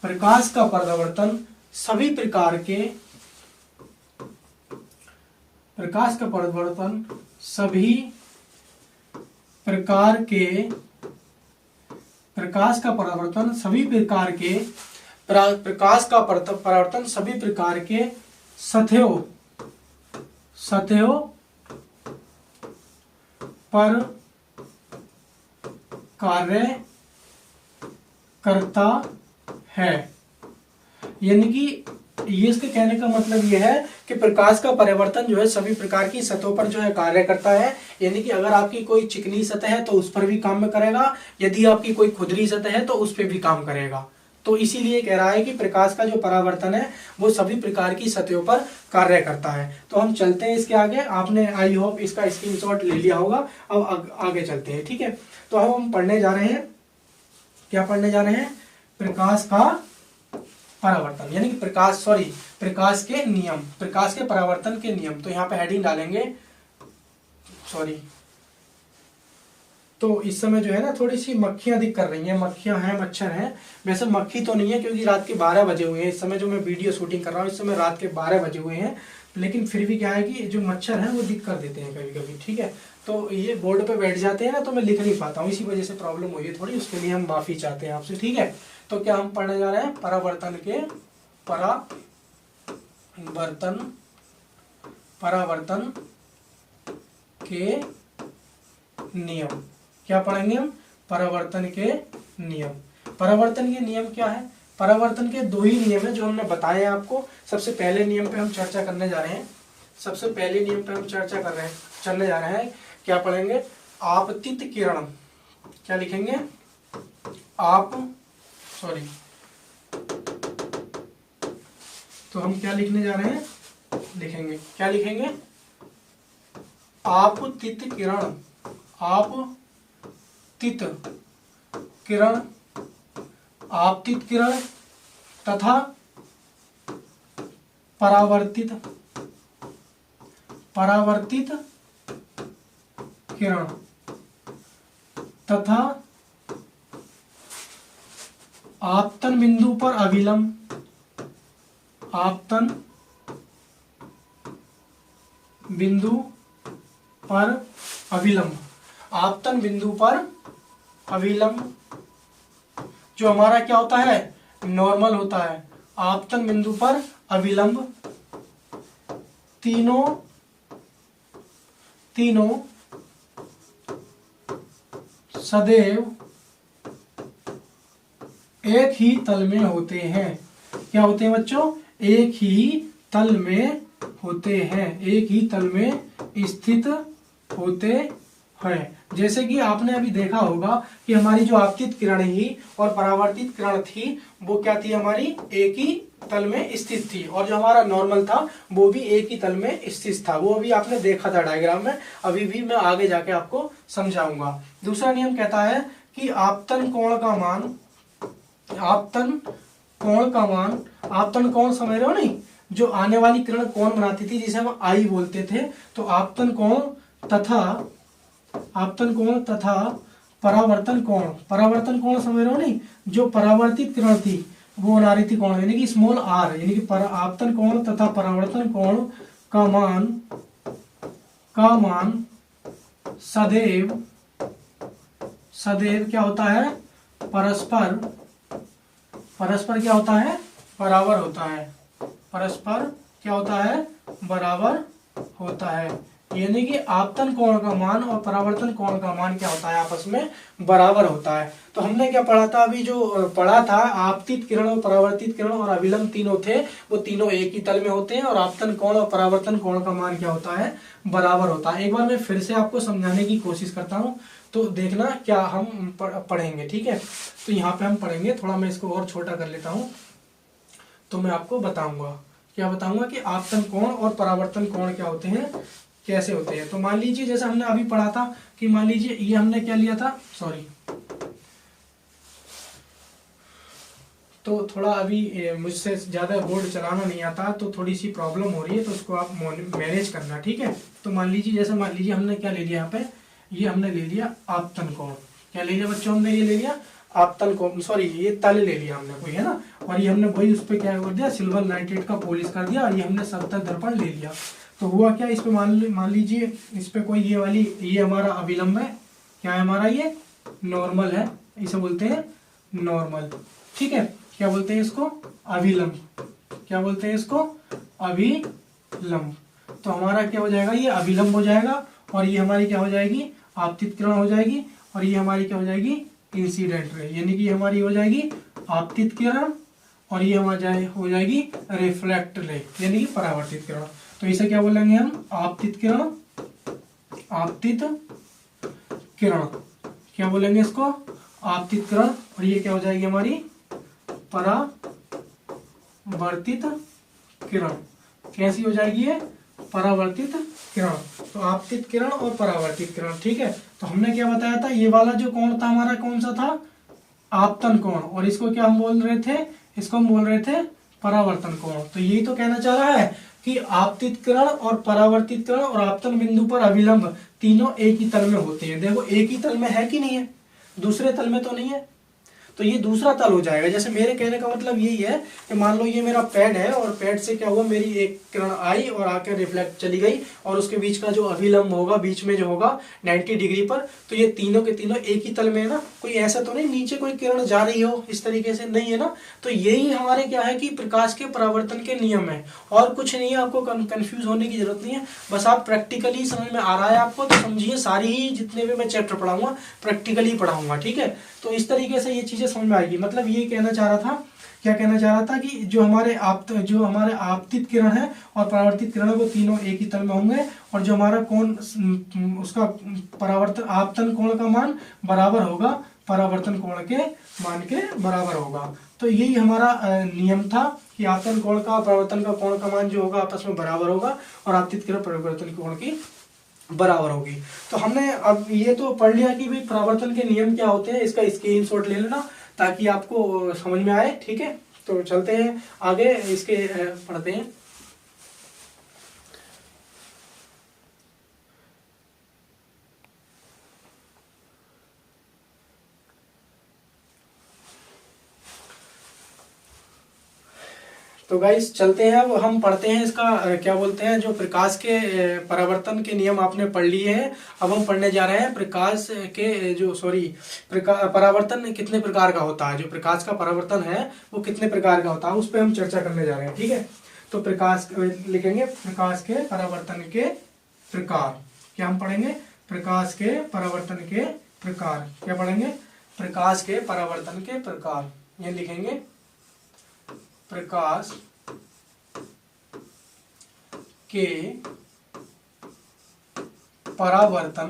प्रकाश का परावर्तन सभी प्रकार के सतहों पर कार्य करता है। यानी कि ये इसके कहने का मतलब ये है कि प्रकाश का परिवर्तन जो है सभी प्रकार की सतहों पर जो है कार्य करता है। यानी कि अगर आपकी कोई चिकनी सतह है तो उस पर भी काम करेगा, यदि आपकी कोई खुरदरी सतह है तो उस पर भी काम करेगा। तो इसीलिए कह रहा है कि प्रकाश का जो परावर्तन है वो सभी प्रकार की सतहों पर कार्य करता है। तो हम चलते हैं इसके आगे। आपने आई होप इसका स्क्रीनशॉट ले लिया होगा। अब आगे चलते हैं, ठीक है। तो अब हम पढ़ने जा रहे हैं, क्या पढ़ने जा रहे हैं, प्रकाश का परावर्तन, यानी कि प्रकाश के नियम, प्रकाश के परावर्तन के नियम। तो यहाँ पे हेडिंग डालेंगे, तो इस समय जो है ना थोड़ी सी मक्खियां दिख कर रही हैं, मक्खियां हैं, मच्छर हैं। वैसे मक्खी तो नहीं है क्योंकि रात के 12 बजे हुए हैं। इस समय जो मैं वीडियो शूटिंग कर रहा हूँ इस समय रात के 12 बजे हुए हैं, लेकिन फिर भी क्या है कि जो मच्छर हैं वो दिख कर देते हैं कभी कभी, ठीक है। तो ये बोर्ड पे बैठ जाते हैं ना, तो मैं लिख नहीं पाता हूँ, इसी वजह से प्रॉब्लम हुई है थोड़ी, उसके लिए हम माफी चाहते हैं आपसे, ठीक है। तो क्या हम पढ़ने जा रहे हैं, परावर्तन के नियम। क्या पढ़ेंगे हम, परावर्तन के नियम। परावर्तन के नियम क्या है, परावर्तन के दो ही नियम है जो हमने बताए हैं आपको। सबसे पहले नियम पे हम चर्चा करने जा रहे हैं। सबसे पहले नियम पे हम चर्चा चलने जा रहे हैं। क्या पढ़ेंगे? आपतित किरण। क्या लिखेंगे? तो हम क्या लिखने जा रहे हैं? लिखेंगे, क्या लिखेंगे? आपतित किरण। आपतित किरण, आपतित किरण तथा परावर्तित किरण तथा आपतन बिंदु पर अविलंब, आपतन बिंदु पर अविलंब, आपतन बिंदु पर अविलंब जो हमारा क्या होता है? नॉर्मल होता है। आपतन बिंदु पर अविलंब तीनों सदैव एक ही तल में होते हैं। क्या होते हैं बच्चों? एक ही तल में होते हैं, एक ही तल में स्थित होते हैं। जैसे कि आपने अभी देखा होगा कि हमारी जो आपतित किरण ही और परावर्तित किरण थी वो क्या थी? हमारी एक ही तल में स्थित थी, और जो हमारा नॉर्मल था वो भी एक ही तल में स्थित था। वो अभी आपने देखा था डायग्राम में, अभी भी मैं आगे जाके आपको समझाऊंगा। दूसरा नियम कहता है कि आपतन कोण का मान, आपतन कोण समझ रहे हो नहीं? जो आने वाली किरण कोण बनाती थी जिसे हम आई बोलते थे, तो आपतन कोण तथा परावर्तन कोण समझ रहे हो नहीं? जो परावर्तित किरण थी वो बना रही थी कोण, यानी कि स्मॉल आर, यानी कि आपतन कोण तथा परावर्तन कोण का मान सदैव क्या होता है? परस्पर क्या होता है? बराबर होता है। परस्पर क्या होता है? बराबर होता है। यानी कि आपतन कोण का मान और परावर्तन कोण का मान क्या होता है? आपस में बराबर होता है। तो हमने क्या पढ़ा था? अभी जो पढ़ा था, आपतित किरण और परावर्तित किरण और अविलंब तीनों थे, वो तीनों एक ही तल में होते हैं, और आपतन कोण और परावर्तन कोण का मान क्या होता है? बराबर होता है। एक बार मैं फिर से आपको समझाने की कोशिश करता हूँ, तो देखना क्या हम पढ़ेंगे, ठीक है? तो यहाँ पे हम पढ़ेंगे, थोड़ा मैं इसको और छोटा कर लेता हूँ, तो मैं आपको बताऊंगा। क्या बताऊंगा? कि आपतन कोण और परावर्तन कोण क्या होते हैं, कैसे होते हैं। तो मान लीजिए जैसे हमने अभी पढ़ा था कि मान लीजिए ये हमने क्या लिया था, तो थोड़ा अभी मुझसे ज्यादा बोर्ड चलाना नहीं आता, तो थोड़ी सी प्रॉब्लम हो रही है, तो उसको आप मैनेज करना, ठीक है? तो मान लीजिए हमने क्या ले लिया यहाँ पे? ये हमने ले लिया आपतन कोण। क्या ले लिया बच्चों? हमने ये ले लिया आपतन कोण, ये तल ले लिया हमने कोई, है ना? और ये हमने वही उस पर क्या कर दिया? सिल्वर नाइट्रेट का पॉलिश कर दिया, और ये हमने सतत दर्पण ले लिया। तो हुआ क्या? इस पे मान लीजिए इस पे कोई ये हमारा अविलंब है। क्या है हमारा? ये नॉर्मल है, इसे बोलते हैं नॉर्मल, ठीक है? क्या बोलते हैं इसको? अविलंब। क्या बोलते हैं इसको? अविलंब। तो हमारा क्या हो जाएगा? ये अविलंब हो जाएगा, और ये हमारी क्या हो जाएगी? आपतित किरण हो जाएगी, और ये हमारी क्या हो जाएगी? इंसिडेंट रे, यानी कि हमारी हो जाएगी आपतित किरण, और ये हमारी हो जाएगी रिफ्लेक्ट रे, यानी कि परावर्तित किरण। तो इसे क्या बोलेंगे हम? आपतित किरण। क्या बोलेंगे इसको? आपतित किरण। और ये क्या हो जाएगी? हमारी परावर्तित किरण। कैसी हो जाएगी ये? परावर्तित किरण। तो आपतित किरण और परावर्तित किरण, ठीक है? तो हमने क्या बताया था? ये वाला जो कोण था हमारा, कौन सा था? आपतन कोण। और इसको क्या हम बोल रहे थे? इसको हम बोल रहे थे परावर्तन कोण। तो यही तो कहना चाह रहा है कि आपतित किरण और परावर्तित किरण और आपतन बिंदु पर अविलंब तीनों एक ही तल में होते हैं। देखो एक ही तल में है कि नहीं है? दूसरे तल में तो नहीं है, तो ये दूसरा तल हो जाएगा। जैसे मेरे कहने का मतलब यही है कि मान लो ये मेरा पैड है, और पैड से क्या हुआ? मेरी एक किरण आई और आकर रिफ्लेक्ट चली गई, और उसके बीच का जो अविलंब होगा, बीच में जो होगा 90 डिग्री पर, तो ये तीनों के तीनों एक ही तल में है ना? कोई ऐसा तो नहीं नीचे कोई किरण जा रही हो इस तरीके से, नहीं है ना? तो यही हमारे क्या है कि प्रकाश के परावर्तन के नियम है, और कुछ नहीं है। आपको कंफ्यूज होने की जरूरत नहीं है, बस आप प्रैक्टिकली समझ में आ रहा है आपको तो समझिए। सारी ही जितने भी मैं चैप्टर पढ़ाऊंगा प्रैक्टिकली पढ़ाऊंगा, ठीक है? तो इस तरीके से ये चीजें चीजें समझ में आएगी। मतलब ये कहना चाह रहा था, क्या कहना चाह रहा था कि जो हमारे आपतित किरण है और परावर्तित किरण है वो तीनों एक ही तल में होंगे, और जो हमारा कोण उसका परावर्तन आपतन कोण का मान बराबर होगा परावर्तन कोण के मान के बराबर होगा। तो यही हमारा नियम था कि आपतन कोण का परावर्तन का कोण का मान जो होगा आपस में बराबर होगा और आपतित किरण परावर्तन कोण की बराबर होगी। तो हमने अब ये तो पढ़ लिया कि भाई परावर्तन के नियम क्या होते हैं, इसका स्क्रीनशॉट ले लेना ताकि आपको समझ में आए। ठीक है, तो चलते हैं आगे, इसके पढ़ते हैं। तो गाइस चलते हैं, अब हम पढ़ते हैं इसका क्या बोलते हैं, जो प्रकाश के परावर्तन के नियम आपने पढ़ लिए हैं। अब हम पढ़ने जा रहे हैं प्रकाश के जो परावर्तन कितने प्रकार का होता है, जो प्रकाश का परावर्तन है वो कितने प्रकार का होता है उस पर हम चर्चा करने जा रहे हैं। ठीक है, तो प्रकाश लिखेंगे प्रकाश के परावर्तन के प्रकार। क्या हम पढ़ेंगे? प्रकाश के परावर्तन के प्रकार। क्या पढ़ेंगे? प्रकाश के परावर्तन के प्रकार। ये लिखेंगे प्रकाश के परावर्तन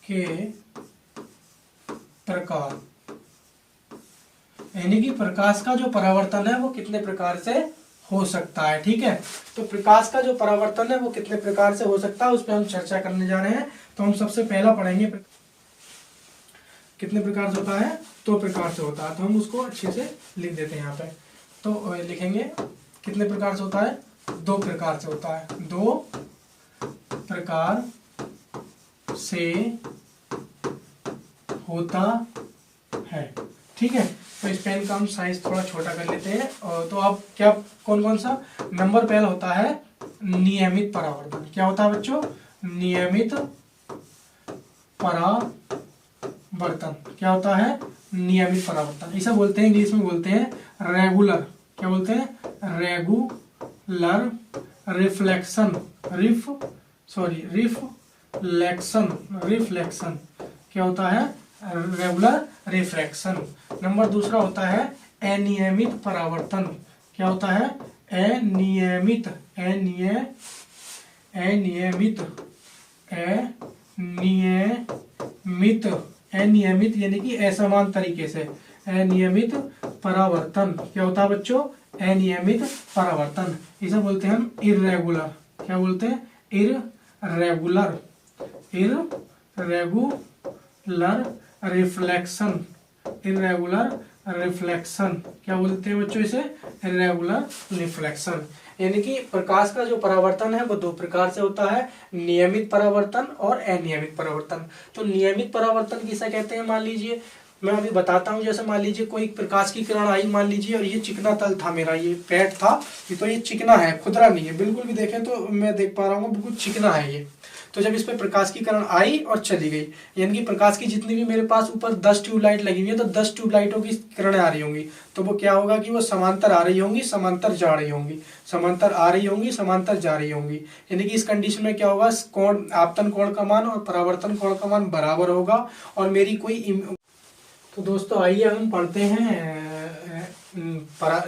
के प्रकार, यानी कि प्रकाश का जो परावर्तन है वो कितने प्रकार से हो सकता है। ठीक है, तो प्रकाश का जो परावर्तन है वो कितने प्रकार से हो सकता है उस पर हम चर्चा करने जा रहे हैं। तो हम सबसे पहला पढ़ेंगे कितने प्रकार से होता है, 2 प्रकार से होता है। तो हम उसको अच्छे से लिख देते हैं यहाँ पे। तो लिखेंगे कितने प्रकार से होता है, 2 प्रकार से होता है, 2 प्रकार से होता है। ठीक है, तो इस पेन का हम साइज थोड़ा छोटा कर लेते हैं। और तो अब क्या कौन कौन सा नंबर पहला होता है, नियमित परावर्तन। क्या होता है बच्चों? नियमित परावर्तन। क्या होता है? नियमित परावर्तन। इसे बोलते हैं, इंग्लिश में बोलते हैं रेगुलर। क्या बोलते हैं? Regular reflection. रिफ्लेक्शन क्या होता है? Regular reflection. नंबर दूसरा होता है अनियमित परावर्तन। क्या होता है? अनियमित यानी कि असमान तरीके से। अनियमित परावर्तन क्या होता है बच्चों? अनियमित परावर्तन। इसे बोलते हैं हम इर्रेगुलर। क्या बोलते हैं? Irregular reflection. क्या बोलते हैं बच्चों इसे? Irregular reflection. यानी कि प्रकाश का जो परावर्तन है वो 2 प्रकार से होता है, नियमित परावर्तन और अनियमित परावर्तन। तो नियमित परावर्तन किसे कहते हैं? मान लीजिए मैं अभी बताता हूँ। जैसे मान लीजिए कोई प्रकाश की किरण आई, मान लीजिए, और ये चिकना तल था मेरा, ये पैड था, तो ये चिकना है, खुदरा नहीं है, बिल्कुल भी देखें तो मैं देख पा रहा हूँ बिल्कुल चिकना है ये। तो जब इस पे प्रकाश की किरण आई और चली गई, यानी कि प्रकाश की जितनी भी मेरे पास ऊपर 10 ट्यूबलाइट लगी हुई है, तो 10 ट्यूबलाइटों की किरणें आ रही होंगी, तो वो क्या होगा कि वो समांतर आ रही होंगी, समांतर जा रही होंगी, समांतर आ रही होंगी, समांतर जा रही होंगी। यानी कि इस कंडीशन में क्या होगा, कोण आपतन कोण का मान और परावर्तन कोण का मान बराबर होगा। और मेरी कोई तो दोस्तों आइए हम पढ़ते हैं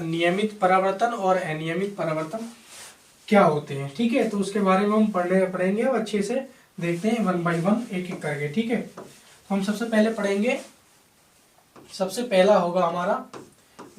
नियमित परावर्तन और अनियमित परावर्तन क्या होते हैं। ठीक है, तो उसके बारे में हम पढ़ेंगे और अच्छे से देखते हैं 1 बाय 1 एक एक करके। ठीक है, हम सबसे पहले पढ़ेंगे, सबसे पहला होगा हमारा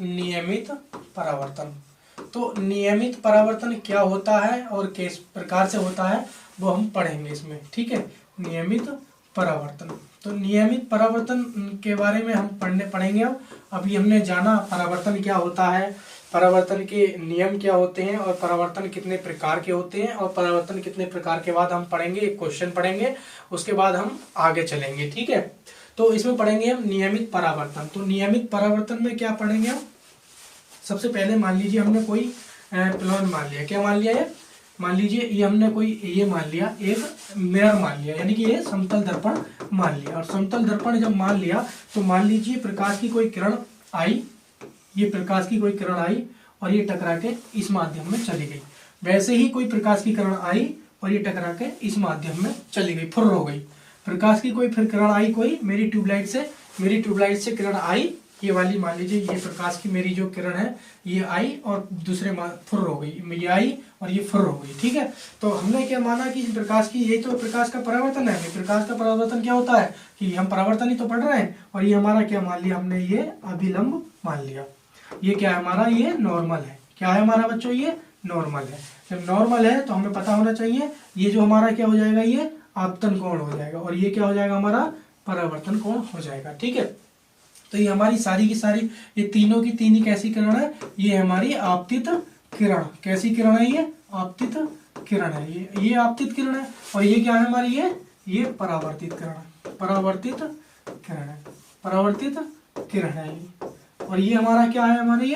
नियमित परावर्तन। तो नियमित परावर्तन क्या होता है और किस प्रकार से होता है वो हम पढ़ेंगे इसमें। ठीक है, नियमित परावर्तन। तो नियमित परावर्तन के बारे में हम पढ़ेंगे। अभी हमने जाना परावर्तन क्या होता है, परावर्तन के नियम क्या होते हैं और परावर्तन कितने प्रकार के होते हैं, और परावर्तन कितने प्रकार के बाद हम पढ़ेंगे एक क्वेश्चन पढ़ेंगे, उसके बाद हम आगे चलेंगे। ठीक है, तो इसमें पढ़ेंगे हम नियमित परावर्तन। तो नियमित परावर्तन में क्या पढ़ेंगे हम? सबसे पहले मान लीजिए हमने कोई प्लान मान लिया। क्या मान लिया? ये मान लीजिए ये हमने कोई ये मान लिया, एक मिरर मान लिया, यानी कि ये समतल दर्पण मान लिया। और समतल दर्पण जब मान लिया तो मान लीजिए प्रकाश की कोई किरण आई, ये प्रकाश की कोई किरण आई और ये टकरा के इस माध्यम में चली गई। वैसे ही कोई प्रकाश की किरण आई और ये टकरा के इस माध्यम में चली गई, फुर्र हो गई। प्रकाश की कोई फिर किरण आई, कोई मेरी ट्यूबलाइट से किरण आई, ये वाली मान लीजिए ये प्रकाश की मेरी जो किरण है ये आई और दूसरे फुर हो गई, ये आई और ये फुर हो गई, ठीक है। तो हमने क्या माना कि प्रकाश की, ये तो प्रकाश का परावर्तन है। प्रकाश का परावर्तन क्या होता है कि हम परावर्तन ही तो पढ़ रहे हैं, और ये हमारा क्या मान लिया हमने, ये अभिलंब मान लिया। ये क्या है हमारा, ये नॉर्मल है। क्या है हमारा बच्चों, ये नॉर्मल है। जब नॉर्मल है तो हमें पता होना चाहिए ये जो हमारा क्या हो जाएगा, ये आपतन कोण हो जाएगा, और ये क्या हो जाएगा हमारा परावर्तन कोण हो जाएगा, ठीक है। तो ये हमारी सारी की सारी, ये तीनों की तीन ही कैसी किरण है, ये हमारी आपतित किरण। कैसी किरण है, ये आपतित किरण है, ये आपतित किरण है। और ये क्या है हमारी, ये परावर्तित किरण है, परावर्तित किरण है, परावर्तित किरण है ये। और ये हमारा क्या है, हमारे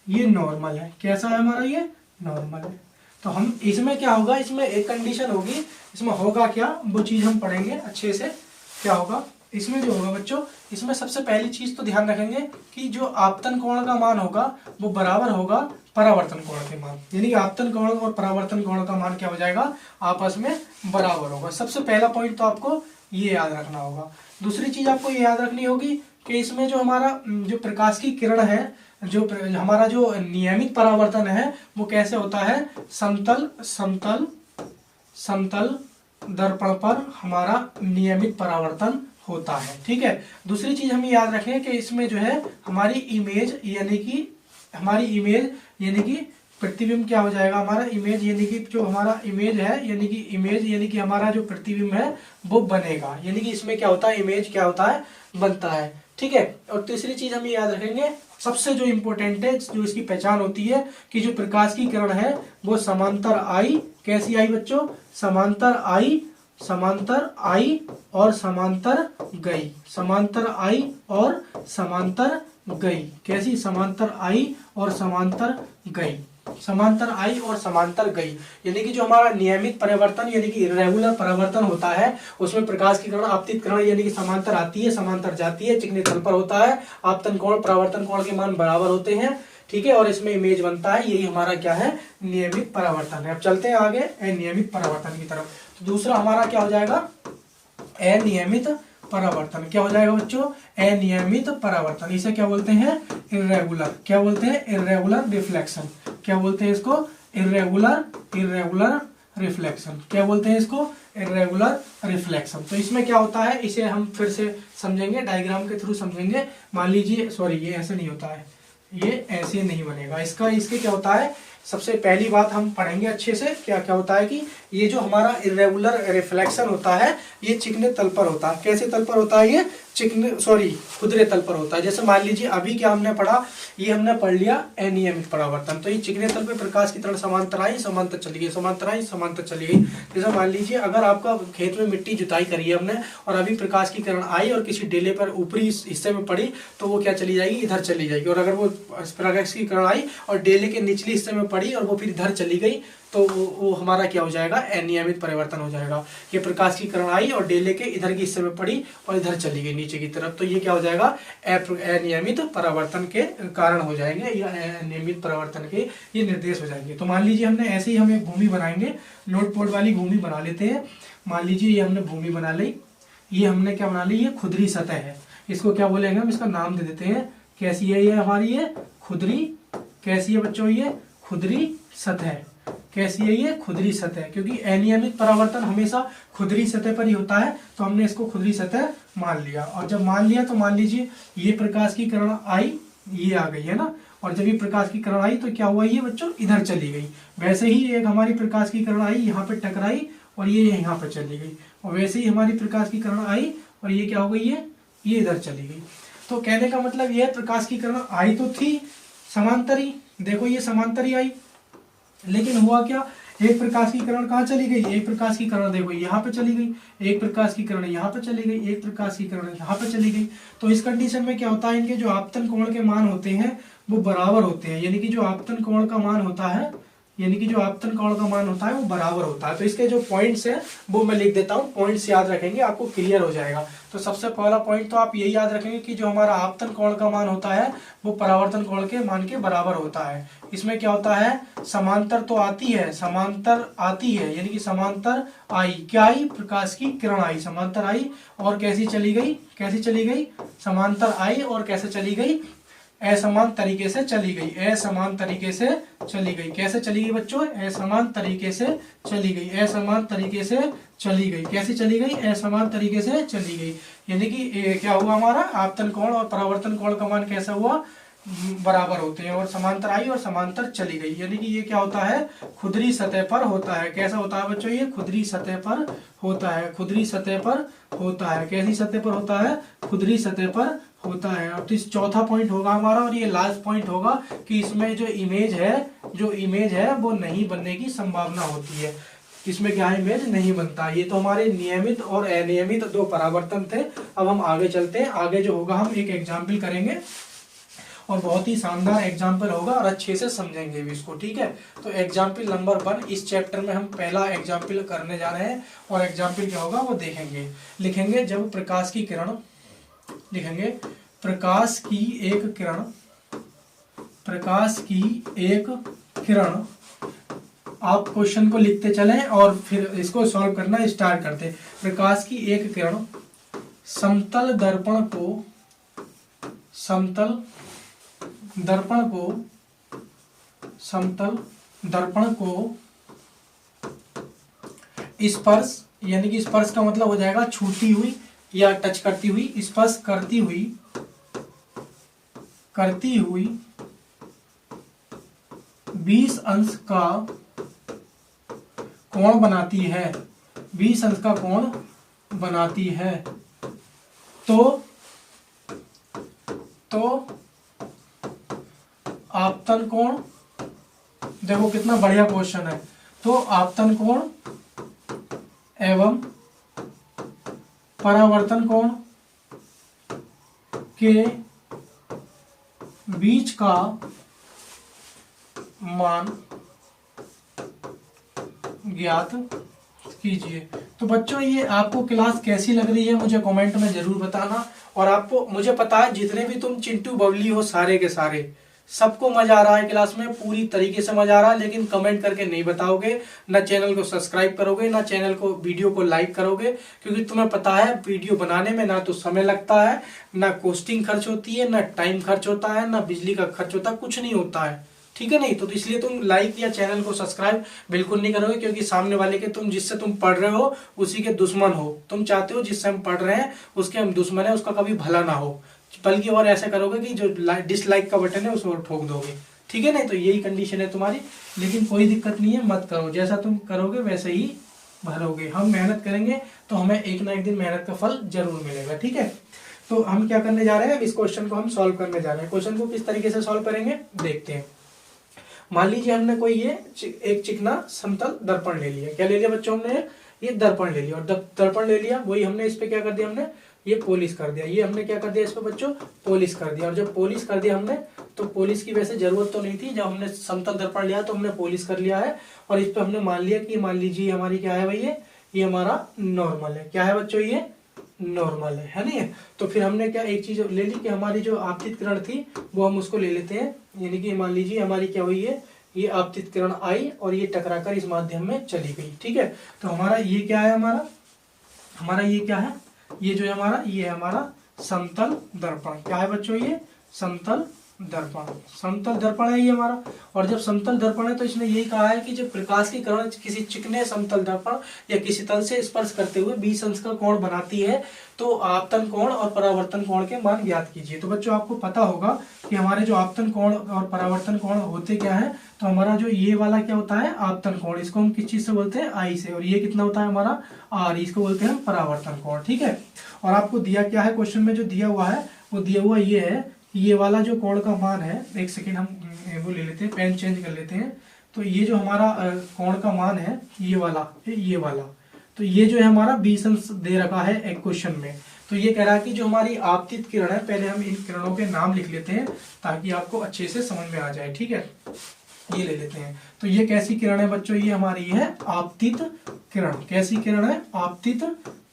ये नॉर्मल है। कैसा है हमारा, ये नॉर्मल है। तो हम इसमें क्या होगा, इसमें एक कंडीशन होगी, इसमें होगा क्या वो चीज हम पढ़ेंगे अच्छे से। क्या होगा इसमें, जो होगा बच्चों, इसमें सबसे पहली चीज तो ध्यान रखेंगे कि जो आपतन कोण का मान होगा वो बराबर होगा परावर्तन कोण के मान, यानी कि आपतन कोण और परावर्तन कोण का मान क्या हो जाएगा, आपस में बराबर होगा। सबसे पहला पॉइंट तो आपको ये याद रखना होगा। दूसरी चीज आपको ये याद रखनी होगी कि इसमें जो हमारा जो प्रकाश की किरण है, जो हमारा जो नियमित परावर्तन है वो कैसे होता है, समतल समतल समतल दर्पण पर हमारा नियमित परावर्तन होता है, ठीक है। दूसरी चीज हमें याद रखें कि इसमें जो है हमारी इमेज यानी कि प्रतिबिंब क्या हो जाएगा हमारा, इमेज यानी कि जो हमारा इमेज है, यानी कि हमारा जो प्रतिबिंब है वो बनेगा, यानी कि इसमें क्या होता है, इमेज क्या होता है, बनता है, ठीक है। और तीसरी चीज हम याद रखेंगे, सबसे जो इम्पोर्टेंट है, जो इसकी पहचान होती है कि जो प्रकाश की किरण है वो समांतर आई। कैसी आई बच्चों, समांतर आई, समांतर आई और समांतर गई, समांतर आई और समांतर गई। कैसी, समांतर आई और समांतर गई, समांतर आई और समांतर गई। यानी कि जो हमारा नियमित परिवर्तन यानी कि इरेगुलर परिवर्तन होता है उसमें प्रकाश की किरण आपतित किरण यानी कि समांतर आती है, समांतर जाती है, चिकने तल पर होता है, आपतन कोण परावर्तन कोण के मान बराबर होते हैं, ठीक है, और इसमें इमेज बनता है। यही हमारा क्या है, नियमित परावर्तन है। अब चलते हैं आगे अनियमित परावर्तन की तरफ। तो दूसरा हमारा क्या हो जाएगा, अनियमित परावर्तन। क्या हो जाएगा बच्चों, अनियमित परावर्तन। इसे क्या बोलते हैं, इरेगुलर। क्या बोलते हैं, इरेगुलर रिफ्लेक्शन। क्या बोलते हैं इसको, इरेगुलर रिफ्लेक्शन। क्या बोलते हैं इसको, इरेगुलर रिफ्लेक्शन। तो इसमें क्या होता है, इसे हम फिर से समझेंगे, डायग्राम के थ्रू समझेंगे। मान लीजिए, सॉरी ये ऐसे नहीं होता है, ये ऐसे नहीं बनेगा इसका। इसके क्या होता है, सबसे पहली बात हम पढ़ेंगे अच्छे से, क्या क्या होता है कि ये जो हमारा इरेगुलर रिफ्लेक्शन होता है ये चिकने तल पर होता है। कैसे तल पर होता है, ये खुदरे तल पर होता है। जैसे मान लीजिए अभी क्या हमने पढ़ा, ये हमने पढ़ लिया अनियमित परावर्तन। तो ये चिकने तल पे प्रकाश की तरह समांतर आई, समांतर चली गई, समांतर आई, समांतर चली गई। जैसे मान लीजिए अगर आपका खेत में मिट्टी जुताई करी है हमने और अभी प्रकाश की किरण आई और किसी डेले पर ऊपरी हिस्से में पड़ी तो वो क्या चली जाएगी, इधर चली जाएगी। और अगर वो प्रकाश की किरण आई और डेले के निचले हिस्से में पड़ी और वो फिर इधर चली गई तो वो हमारा क्या हो जाएगा, अनियमित परिवर्तन हो जाएगा। ये प्रकाश की किरण आई और डेले के इधर के हिस्से में पड़ी और इधर चली गई नीचे की तरफ, तो ये क्या हो जाएगा, अनियमित परावर्तन के कारण हो जाएंगे, या अनियमित परावर्तन के ये निर्देश हो जाएंगे। तो मान लीजिए हमने ऐसे ही हम एक भूमि बनाएंगे, नोट पोर्ट वाली भूमि बना लेते हैं। मान लीजिए ये हमने भूमि बना ली, ये हमने क्या बना ली, ये खुदरी सतह है। इसको क्या बोलेंगे हम, इसका नाम दे देते हैं। कैसी है ये हमारी, ये खुदरी। कैसी है बच्चों, ये खुदरी सतह। कैसी है ये, खुदरी सतह। क्योंकि अनियमित परावर्तन हमेशा खुदरी सतह पर ही होता है तो हमने इसको खुदरी सतह मान लिया। और जब मान लिया तो मान लीजिए ये प्रकाश की किरण आई, ये आ गई है ना, और जब ये प्रकाश की किरण आई तो क्या हुआ, ये बच्चों इधर चली गई। वैसे ही एक हमारी प्रकाश की किरण आई, यहाँ पे टकराई और ये यहाँ पे चली गई। और वैसे ही हमारी प्रकाश की किरण आई और ये क्या हो गई है, ये इधर चली गई। तो कहने का मतलब ये, प्रकाश की किरण आई तो थी समांतर ही, देखो ये समांतर ही आई, लेकिन हुआ क्या, एक प्रकाश की किरण कहाँ चली गई, एक प्रकाश की किरण देखो यहाँ पे चली गई, एक प्रकाश की किरण यहाँ पे चली गई, एक प्रकाश की किरण यहाँ पे चली गई। तो इस कंडीशन में क्या होता है, इनके जो आपतन कोण के मान होते हैं वो बराबर होते हैं। यानी कि जो आपतन कोण का मान होता है यानी कि जो आपतन कोण का मान होता है वो बराबर होता है। तो इसके जो पॉइंट्स हैं वो मैं लिख देता हूँ, पॉइंट्स याद रखेंगे आपको क्लियर हो जाएगा। तो सबसे पहला पॉइंट तो आप यही याद रखेंगे कि जो हमारा आपतन कोण का मान होता है वो परावर्तन कोण के मान के बराबर होता है। इसमें क्या होता है, समांतर तो आती है, समांतर आती है यानी कि समांतर आई, क्या आई, प्रकाश की किरण आई, समांतर आई और कैसी चली गई, कैसी चली गई, समांतर आई और कैसे चली गई, असमान तरीके से चली गई, असमान तरीके से चली गई। कैसे चली गई बच्चों, असमान तरीके से चली गई, असमान तरीके से चली गई। कैसी चली गई, असमान तरीके से चली गई। यानी कि क्या हुआ, हमारा आपतन कोण और परावर्तन कोण का मान कैसा हुआ, बराबर होते हैं और समांतर आई और समांतर चली गई। यानी कि ये क्या होता है, खुदरी सतह पर होता है। कैसा होता है बच्चों, ये खुदरी सतह पर होता है, खुदरी सतह पर होता है। कैसी सतह पर होता है, खुदरी सतह पर होता है। अब तो इस चौथा पॉइंट होगा हमारा और ये लास्ट पॉइंट होगा कि इसमें जो इमेज है, जो इमेज है वो नहीं बनने की संभावना होती है। इसमें क्या है, इमेज नहीं बनता। ये तो हमारे नियमित और अनियमित दो परावर्तन थे। अब हम आगे चलते हैं, आगे जो होगा हम एक एग्जाम्पल करेंगे और बहुत ही शानदार एग्जाम्पल होगा और अच्छे से समझेंगे भी इसको, ठीक है। तो एग्जाम्पल नंबर 1 इस चैप्टर में हम पहला एग्जाम्पल करने जा रहे हैं और एग्जाम्पल क्या होगा वो देखेंगे। लिखेंगे जब प्रकाश की किरण, लिखेंगे प्रकाश की एक किरण, प्रकाश की एक किरण। आप क्वेश्चन को लिखते चलें और फिर इसको सॉल्व करना स्टार्ट करते। प्रकाश की एक किरण समतल दर्पण को, समतल दर्पण को, समतल दर्पण को स्पर्श, यानी कि स्पर्श का मतलब हो जाएगा छूती हुई या टच करती हुई, स्पर्श करती हुई, करती हुई 20 अंश का कोण बनाती है, 20 अंश का कोण बनाती है। तो आपतन कोण, देखो कितना बढ़िया क्वेश्चन है। तो आपतन कोण एवं परावर्तन कोण के बीच का मान ज्ञात कीजिए। तो बच्चों ये आपको क्लास कैसी लग रही है मुझे कमेंट में जरूर बताना। और आपको, मुझे पता है जितने भी तुम चिंटू बबली हो सारे के सारे, सबको मजा आ रहा है क्लास में, पूरी तरीके से मजा आ रहा है, लेकिन कमेंट करके नहीं बताओगे, ना चैनल को सब्सक्राइब करोगे, ना चैनल को, वीडियो को लाइक करोगे। क्योंकि तुम्हें पता है वीडियो बनाने में ना तो समय लगता है, ना कोस्टिंग खर्च होती है, ना टाइम खर्च होता है, ना बिजली का खर्च होता है, कुछ नहीं होता है, ठीक है। नहीं तो इसलिए तुम लाइक या चैनल को सब्सक्राइब बिल्कुल नहीं करोगे, क्योंकि सामने वाले के, तुम जिससे तुम पढ़ रहे हो उसी के दुश्मन हो। तुम चाहते हो जिससे हम पढ़ रहे हैं उसके हम दुश्मन है, उसका कभी भला ना हो, बल्कि और ऐसा करोगे कि जो डिसलाइक का बटन है उसको ठोक दोगे, ठीक है। नहीं तो यही कंडीशन है तुम्हारी, लेकिन कोई दिक्कत नहीं है, मत करो, जैसा तुम करोगे वैसे ही भरोगे। हम मेहनत करेंगे तो हमें एक ना एक दिन मेहनत का फल जरूर मिलेगा, ठीक है। तो हम क्या करने जा रहे हैं, इस क्वेश्चन को हम सॉल्व करने जा रहे हैं। क्वेश्चन को किस तरीके से सॉल्व करेंगे देखते हैं। मान लीजिए हमने कोई ये एक चिकना समतल दर्पण ले लिया। क्या ले लिया बच्चों, हमने ये दर्पण ले लिया और दर्पण ले लिया, वही हमने इस पे क्या कर दिया, हमने ये पॉलिश कर दिया। ये हमने क्या कर दिया, इस पे बच्चों पॉलिश कर दिया। और जब पॉलिश कर दिया हमने, तो पॉलिश की वैसे जरूरत तो नहीं थी, जब हमने समतल दर्पण लिया तो हमने पॉलिश कर लिया है। और इस पे हमने मान लिया कि, मान लीजिए हमारी क्या है भाई, ये हमारा नॉर्मल है। क्या है बच्चों, ये नॉर्मल है नहीं है। तो फिर हमने क्या एक चीज ले ली कि हमारी जो आपतित किरण थी वो हम उसको ले लेते हैं। यानी कि मान लीजिए हमारी क्या हुई है, ये आपतित किरण आई और ये टकराकर इस माध्यम में चली गई, ठीक है। तो हमारा ये क्या है, हमारा ये क्या है, ये जो है हमारा, ये है हमारा समतल दर्पण। क्या है बच्चों, ये समतल दर्पण, समतल दर्पण है ये हमारा। और जब समतल दर्पण है तो इसने यही कहा है कि जब प्रकाश की किरण किसी चिकने समतल दर्पण या किसी तल से स्पर्श करते हुए 20 अंश का कोण बनाती है, तो आपतन कोण और परावर्तन कोण के मान ज्ञात कीजिए। तो बच्चों आपको पता होगा कि हमारे जो आपतन कोण और परावर्तन कोण होते क्या है। तो हमारा जो ये वाला क्या होता है, आपतन कोण, इसको हम किस चीज से बोलते हैं, आई से। और ये कितना होता है हमारा, आर, इसको बोलते हैं हम परावर्तन कोण, ठीक है। और आपको दिया क्या है, क्वेश्चन में जो दिया हुआ है वो दिया हुआ ये है, ये वाला जो कोण का मान है, एक सेकेंड हम वो ले लेते हैं, पेन चेंज कर लेते हैं। तो ये जो हमारा कोण का मान है, ये वाला, तो ये जो है हमारा 20 अंश दे रखा है एक क्वेश्चन में। तो ये कह रहा है कि जो हमारी आपतित किरण है, पहले हम इन किरणों के नाम लिख लेते हैं ताकि आपको अच्छे से समझ में आ जाए, ठीक है। ये ले लेते हैं। तो ये कैसी किरण है बच्चों, ये हमारी है आपतित किरण। कैसी किरण है, आपतित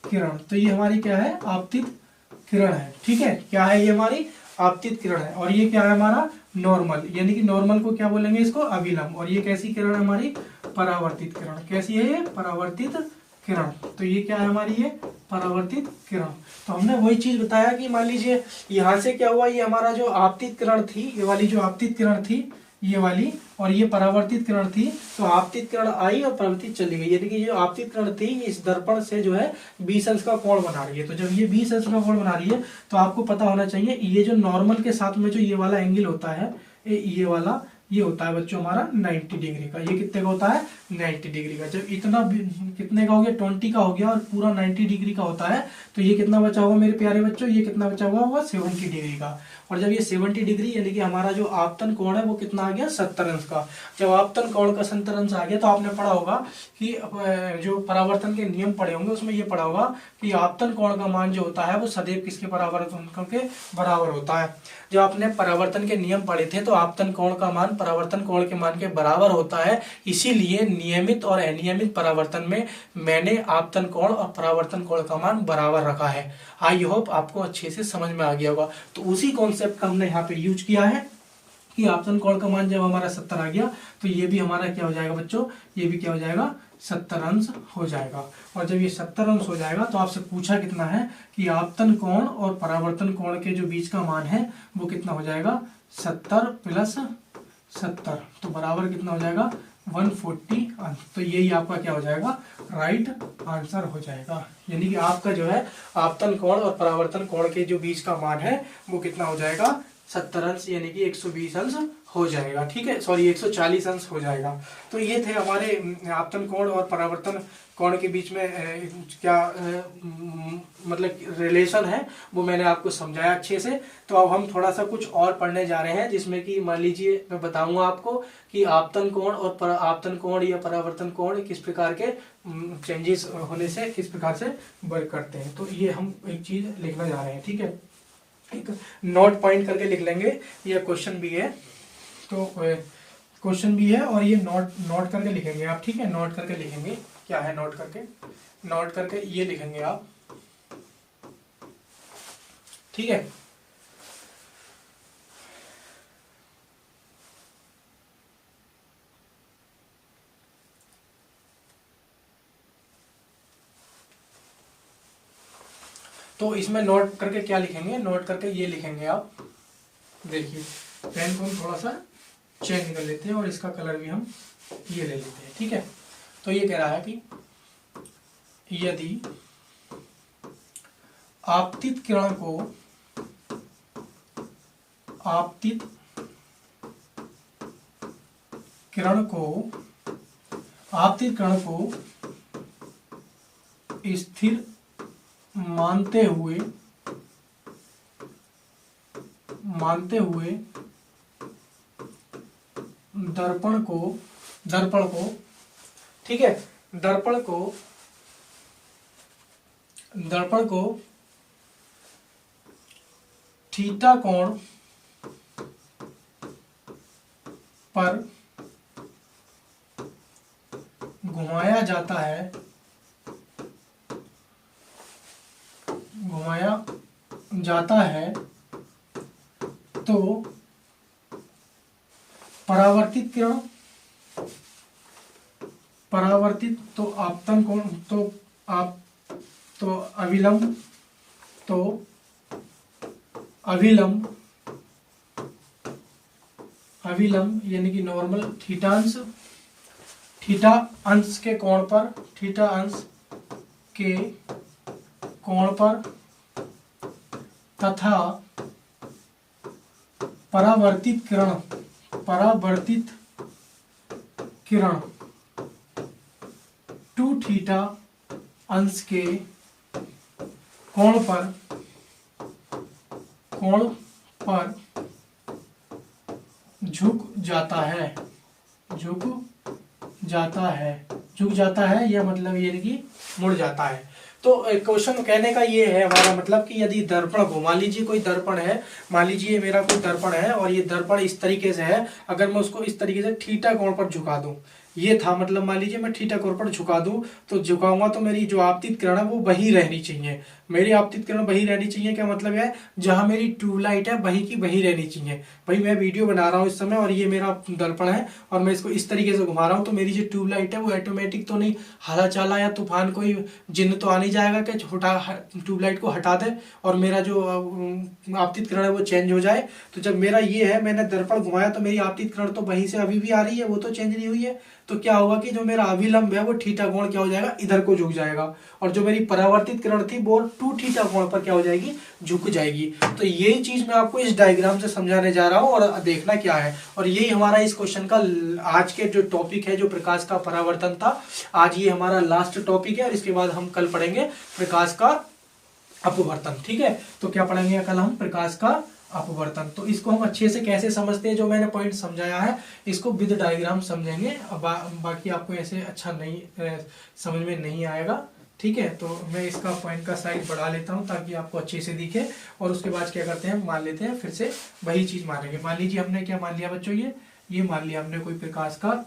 किरण। तो ये हमारी क्या है, आपतित किरण है। ठीक है, क्या है ये हमारी आपतित किरण है। और ये क्या है हमारा नॉर्मल, यानी कि नॉर्मल को क्या बोलेंगे, इसको अभिलंब। और ये कैसी किरण है हमारी, परावर्तित किरण। कैसी है ये, परावर्तित किरण। तो ये क्या है हमारी, ये परावर्तित किरण। तो हमने वही चीज बताया कि मान लीजिए यहाँ से क्या हुआ, ये हमारा जो आपतित किरण थी, ये वाली जो आपतित किरण थी ये वाली, और ये परावर्तित किरण थी। तो आपतित किरण आई और परावर्तित चली गई, यानी कि जो आपतित किरण थी इस दर्पण से जो है 20 अंश का कोण बना रही है। तो जब ये 20 अंश का कोण बना रही है तो आपको पता होना चाहिए ये जो नॉर्मल के साथ में जो ये वाला एंगल होता है, ये वाला ये होता है बच्चों हमारा 90 डिग्री का। ये कितने का होता है, 90 डिग्री का। जब इतना कितने का हो गया, 20 का हो गया और पूरा 90 डिग्री का होता है, तो ये कितना बचा होगा मेरे प्यारे बच्चों, ये कितना बचा हुआ होगा 70 डिग्री का। और जब ये 70 डिग्री यानी कि हमारा जो आपतन कोण है वो कितना आ गया, 70 अंश का। जब आपतन कोण का 70 अंश आ गया तो आपने पढ़ा होगा कि जो परावर्तन के नियम पढ़े होंगे उसमें ये पढ़ा होगा कि आपतन कोण का मान जो होता है वो सदैव किसके परावर्तन के बराबर होता है। जब आपने परावर्तन के नियम पढ़े थे तो आपतन कोण का मान परावर्तन कोण के मान के बराबर होता है। इसीलिए नियमित और अनियमित परावर्तन में मैंने आपतन कोण और परावर्तन कोण का मान बराबर रखा है। आई होप आपको अच्छे से समझ में आ गया होगा। तो उसी कॉन्सेप्ट का हमने यहाँ पे यूज किया है कि आपतन कोण का मान जब हमारा 70 आ गया तो ये भी हमारा क्या हो जाएगा बच्चों, ये भी क्या हो जाएगा, 70 अंश हो जाएगा। और जब ये 70 अंश हो जाएगा तो आपसे पूछा कितना है कि आपतन कोण और परावर्तन कोण के जो बीच का मान है वो कितना हो जाएगा, 70 प्लस 70, तो बराबर कितना हो जाएगा, 140 अंश। तो यही आपका क्या हो जाएगा, राइट आंसर हो जाएगा। यानी कि आपका जो है आपतन कोण और परावर्तन कोण के जो बीच का मान है वो कितना हो जाएगा, 70 अंश, यानी कि 120 अंश हो जाएगा। ठीक है, सॉरी 140 अंश हो जाएगा। तो ये थे हमारे आपतन कोण और परावर्तन कोण के बीच में क्या मतलब रिलेशन है वो मैंने आपको समझाया अच्छे से। तो अब हम थोड़ा सा कुछ और पढ़ने जा रहे हैं जिसमें कि मान लीजिए मैं बताऊंगा आपको कि आपतन कोण और आपतन कोण या परावर्तन कोण किस प्रकार के चेंजेस होने से किस प्रकार से वर्क करते हैं। तो ये हम एक चीज लिखना जा रहे हैं। ठीक है, एक नोट पॉइंट करके लिख लेंगे, यह क्वेश्चन भी है, तो क्वेश्चन भी है और ये नोट करके लिखेंगे आप। ठीक है, नोट करके लिखेंगे, क्या है नोट करके ये लिखेंगे आप। ठीक है, तो इसमें नोट करके क्या लिखेंगे, नोट करके ये लिखेंगे आप। देखिए पेन को हम थोड़ा सा चेंज कर लेते हैं और इसका कलर भी हम ये ले लेते हैं। ठीक है, तो ये कह रहा है कि यदि आपतित किरण को स्थिर मानते हुए दर्पण को ठीक है, दर्पण को थीटा कोण पर घुमाया जाता है तो परावर्तित तो आपतन कोण तो अभिलंब यानी कि नॉर्मल थीटा अंश के कोण पर तथा परावर्तित किरण 2 थीटा अंश के कोण पर झुक जाता है, यह मतलब ये कि मुड़ जाता है। तो क्वेश्चन कहने का ये है हमारा मतलब कि यदि दर्पण को, मान लीजिए कोई दर्पण है, मान लीजिए मेरा कोई दर्पण है और ये दर्पण इस तरीके से है, अगर मैं उसको इस तरीके से थीटा कोण पर झुका दूं, ये था मतलब मान लीजिए मैं थीटा कोण पर झुका दूं, तो झुकाऊंगा तो मेरी जो आपतित किरण है वो वही रहनी चाहिए, मेरी आपतित किरण वही रहनी चाहिए। क्या मतलब है, जहां मेरी ट्यूबलाइट है वही की वही रहनी चाहिए। भाई मैं वीडियो बना रहा हूँ इस समय और ये मेरा दर्पण है और मैं इसको इस तरीके से घुमा रहा हूँ, तो मेरी जो ट्यूबलाइट है वो ऑटोमेटिक तो नहीं हाला चाला या तूफान कोई जिन्न तो आ नहीं जाएगा कि ट्यूबलाइट को हटा दे और मेरा जो आपतित किरण है वो चेंज हो जाए। तो जब मेरा ये है, मैंने दर्पण घुमाया तो मेरी आपतित किरण तो वहीं से अभी भी आ रही है, वो तो चेंज नहीं हुई है। तो क्या होगा कि जो मेरा अभिलंब है वो थीटा कोण क्या हो जाएगा, इधर को झुक जाएगा, और जो मेरी परावर्तित किरण थी वो 2 थीटा कोण पर क्या हो जाएगी, झुक जाएगी। तो यही चीज मैं आपको इस डायग्राम से समझाने जा रहा हूं और देखना क्या है। और यही हमारा इस क्वेश्चन का आज के जो टॉपिक है, जो प्रकाश का परावर्तन था, आज ये हमारा लास्ट टॉपिक है और इसके बाद हम कल पढ़ेंगे प्रकाश का अपवर्तन। ठीक है, तो क्या पढ़ेंगे कल हम, प्रकाश का अपवर्तन। तो इसको हम अच्छे से कैसे समझते हैं, जो मैंने पॉइंट समझाया है इसको विद डायग्राम समझेंगे, बाकी आपको ऐसे अच्छा नहीं समझ में नहीं आएगा। ठीक है, तो मैं इसका पॉइंट का साइज बढ़ा लेता हूं ताकि आपको अच्छे से दिखे, और उसके बाद क्या करते हैं, मान लेते हैं फिर से वही चीज मानेंगे। मान लीजिए हमने क्या मान लिया बच्चों, ये मान लिया हमने कोई प्रकाश का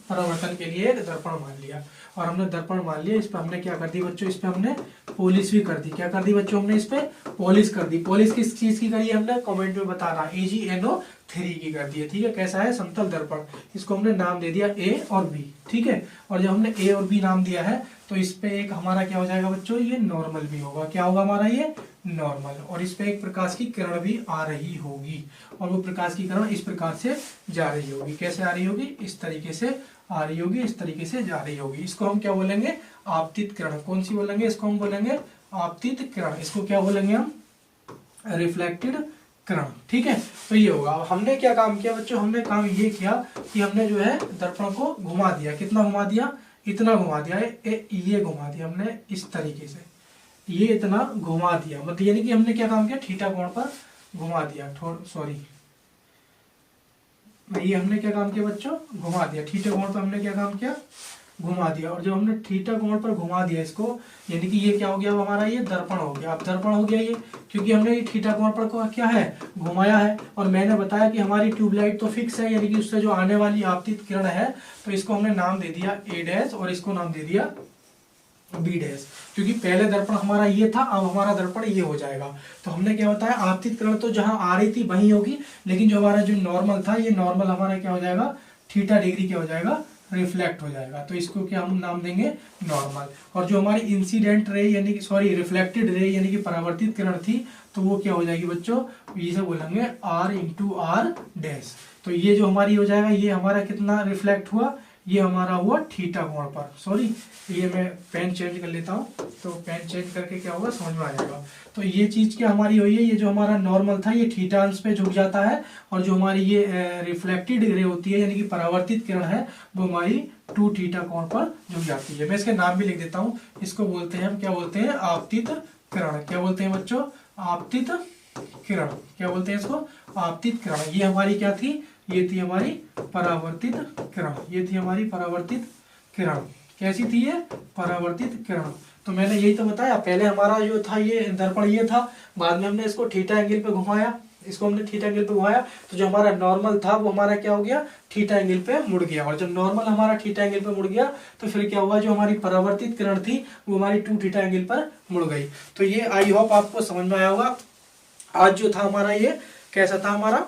परावर्तन के लिए दर्पण मान लिया, और हमने दर्पण मान लिया, इस पर हमने क्या कर दी बच्चों, इस पे हमने पॉलिश भी कर दी। क्या कर दी बच्चों, हमने इस पे पॉलिश कर दी। पॉलिश किस चीज की करी है हमने, कमेंट में बताना, AgNO3 की कर दी है। ठीक है, कैसा है, समतल दर्पण, इसको हमने नाम दे दिया A और B। ठीक है, और जब हमने A और B नाम दिया है तो इस पे एक हमारा क्या हो जाएगा बच्चों, ये नॉर्मल भी होगा। क्या होगा हमारा ये नॉर्मल, और इस पे एक प्रकाश की किरण भी आ रही होगी, और वो प्रकाश की किरण इस प्रकार से जा रही होगी। कैसे आ रही होगी, इस तरीके से आ रही होगी, इस तरीके से जा रही होगी। इसको हम क्या बोलेंगे, आपतित किरण। कौन सी बोलेंगे, इसको हम बोलेंगे आपतित किरण। इसको क्या बोलेंगे हम, रिफ्लेक्टेड किरण। ठीक है, तो ये होगा। हमने क्या काम किया बच्चों, हमने काम ये किया कि हमने जो है दर्पण को घुमा दिया। कितना घुमा दिया, इतना घुमा दिया, ये घुमा दिया हमने इस तरीके से, ये इतना घुमा दिया, मतलब यानी कि हमने क्या काम किया, थीटा कोण पर घुमा दिया। सॉरी, ये हमने क्या काम किया बच्चों, घुमा दिया। थीटा कोण पर हमने क्या काम किया, घुमा दिया। और जब हमने थीटा कोण पर घुमा दिया इसको, यानी कि ये क्या हो गया हमारा, ये दर्पण हो गया। अब दर्पण हो गया ये, क्योंकि हमने ये थीटा कोण पर को क्या है, घुमाया है। और मैंने बताया कि हमारी ट्यूबलाइट तो फिक्स है, यानी कि उससे जो आने वाली आपतित किरण है, तो इसको हमने नाम दे दिया A' और इसको नाम दे दिया B', क्योंकि पहले दर्पण हमारा ये था, अब हमारा दर्पण ये हो जाएगा। तो हमने क्या बताया, आपतित किरण तो जहां आ रही थी वही होगी, लेकिन जो हमारा जो नॉर्मल था, ये नॉर्मल हमारा क्या हो जाएगा, थीटा डिग्री क्या हो जाएगा, रिफ्लेक्ट हो जाएगा। तो इसको क्या हम नाम देंगे, नॉर्मल। और जो हमारी इंसिडेंट रे यानी कि सॉरी रिफ्लेक्टेड रे यानी कि परावर्तित किरण थी, तो वो क्या हो जाएगी बच्चों, इसे बोलेंगे R×R'। तो ये जो हमारी हो जाएगा, ये हमारा कितना रिफ्लेक्ट हुआ, ये हमारा हुआ थीटा कोण पर। सॉरी, ये मैं पेन चेंज कर लेता हूँ, तो पेन चेंज करके क्या होगा समझ में आ जाएगा। तो ये चीज क्या हमारी हुई है, ये जो हमारा नॉर्मल था ये थीटा अंश पे झुक जाता है, और जो हमारी ये रिफ्लेक्टेड रे होती है यानी कि परावर्तित किरण है, वो हमारी 2 थीटा कोण पर झुक जाती है। मैं इसके नाम भी लिख देता हूँ, इसको बोलते हैं हम, क्या बोलते हैं, आपतित किरण। क्या बोलते हैं बच्चों, आपतित किरण। क्या बोलते हैं इसको, आपतित किरण। ये हमारी क्या थी, ये थी हमारी परावर्तित किरण, ये थी हमारी परावर्तित किरण। कैसी थी ये, परावर्तित किरण। तो मैंने यही तो बताया, पहले हमारा जो था ये दर्पण ये था, बाद में हमने इसको थीटा एंगल पे घुमाया, इसको हमने थीटा एंगल पे घुमाया, तो जो हमारा नॉर्मल था वो हमारा क्या हो गया, थीटा एंगल पे मुड़ गया। और जब नॉर्मल हमारा थीटा एंगल पे मुड़ गया, तो फिर क्या हुआ, जो हमारी परावर्तित किरण थी वो हमारी 2 थीटा एंगल पर मुड़ गई। तो ये आई होप आपको समझ में आया होगा। आज जो था हमारा ये कैसा था, हमारा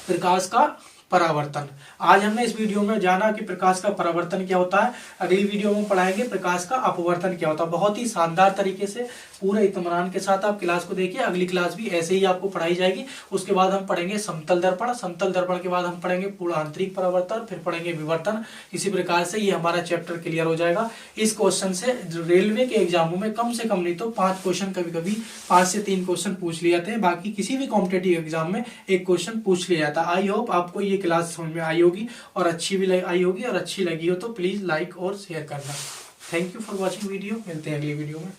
प्रकाश का परावर्तन। आज हमने इस वीडियो में जाना कि प्रकाश का परावर्तन क्या होता है। अगली वीडियो में पढ़ाएंगे प्रकाश का अपवर्तन क्या होता है। बहुत ही शानदार तरीके से पूरे इत्मीनान के साथ आप क्लास को देखिए। अगली क्लास भी ऐसे ही आपको पढ़ाई जाएगी। उसके बाद हम पढ़ेंगे समतल दर्पण, समतल दर्पण के बाद हम पढ़ेंगे पूर्ण आंतरिक परावर्तन, फिर पढ़ेंगे विवर्तन। इसी प्रकार से ये हमारा चैप्टर क्लियर हो जाएगा। इस क्वेश्चन से रेलवे के एग्जामों में कम से कम नहीं तो 5 क्वेश्चन, कभी कभी 5 से 3 क्वेश्चन पूछ लिए जाते हैं। बाकी किसी भी कॉम्पिटेटिव एग्जाम में 1 क्वेश्चन पूछ लिया जाता है। आई होप आपको ये क्लास समझ में आई होगी और अच्छी भी आई होगी, और अच्छी लगी हो तो प्लीज लाइक और शेयर करना। Thank you for watching video. मिलते हैं अगली वीडियो में।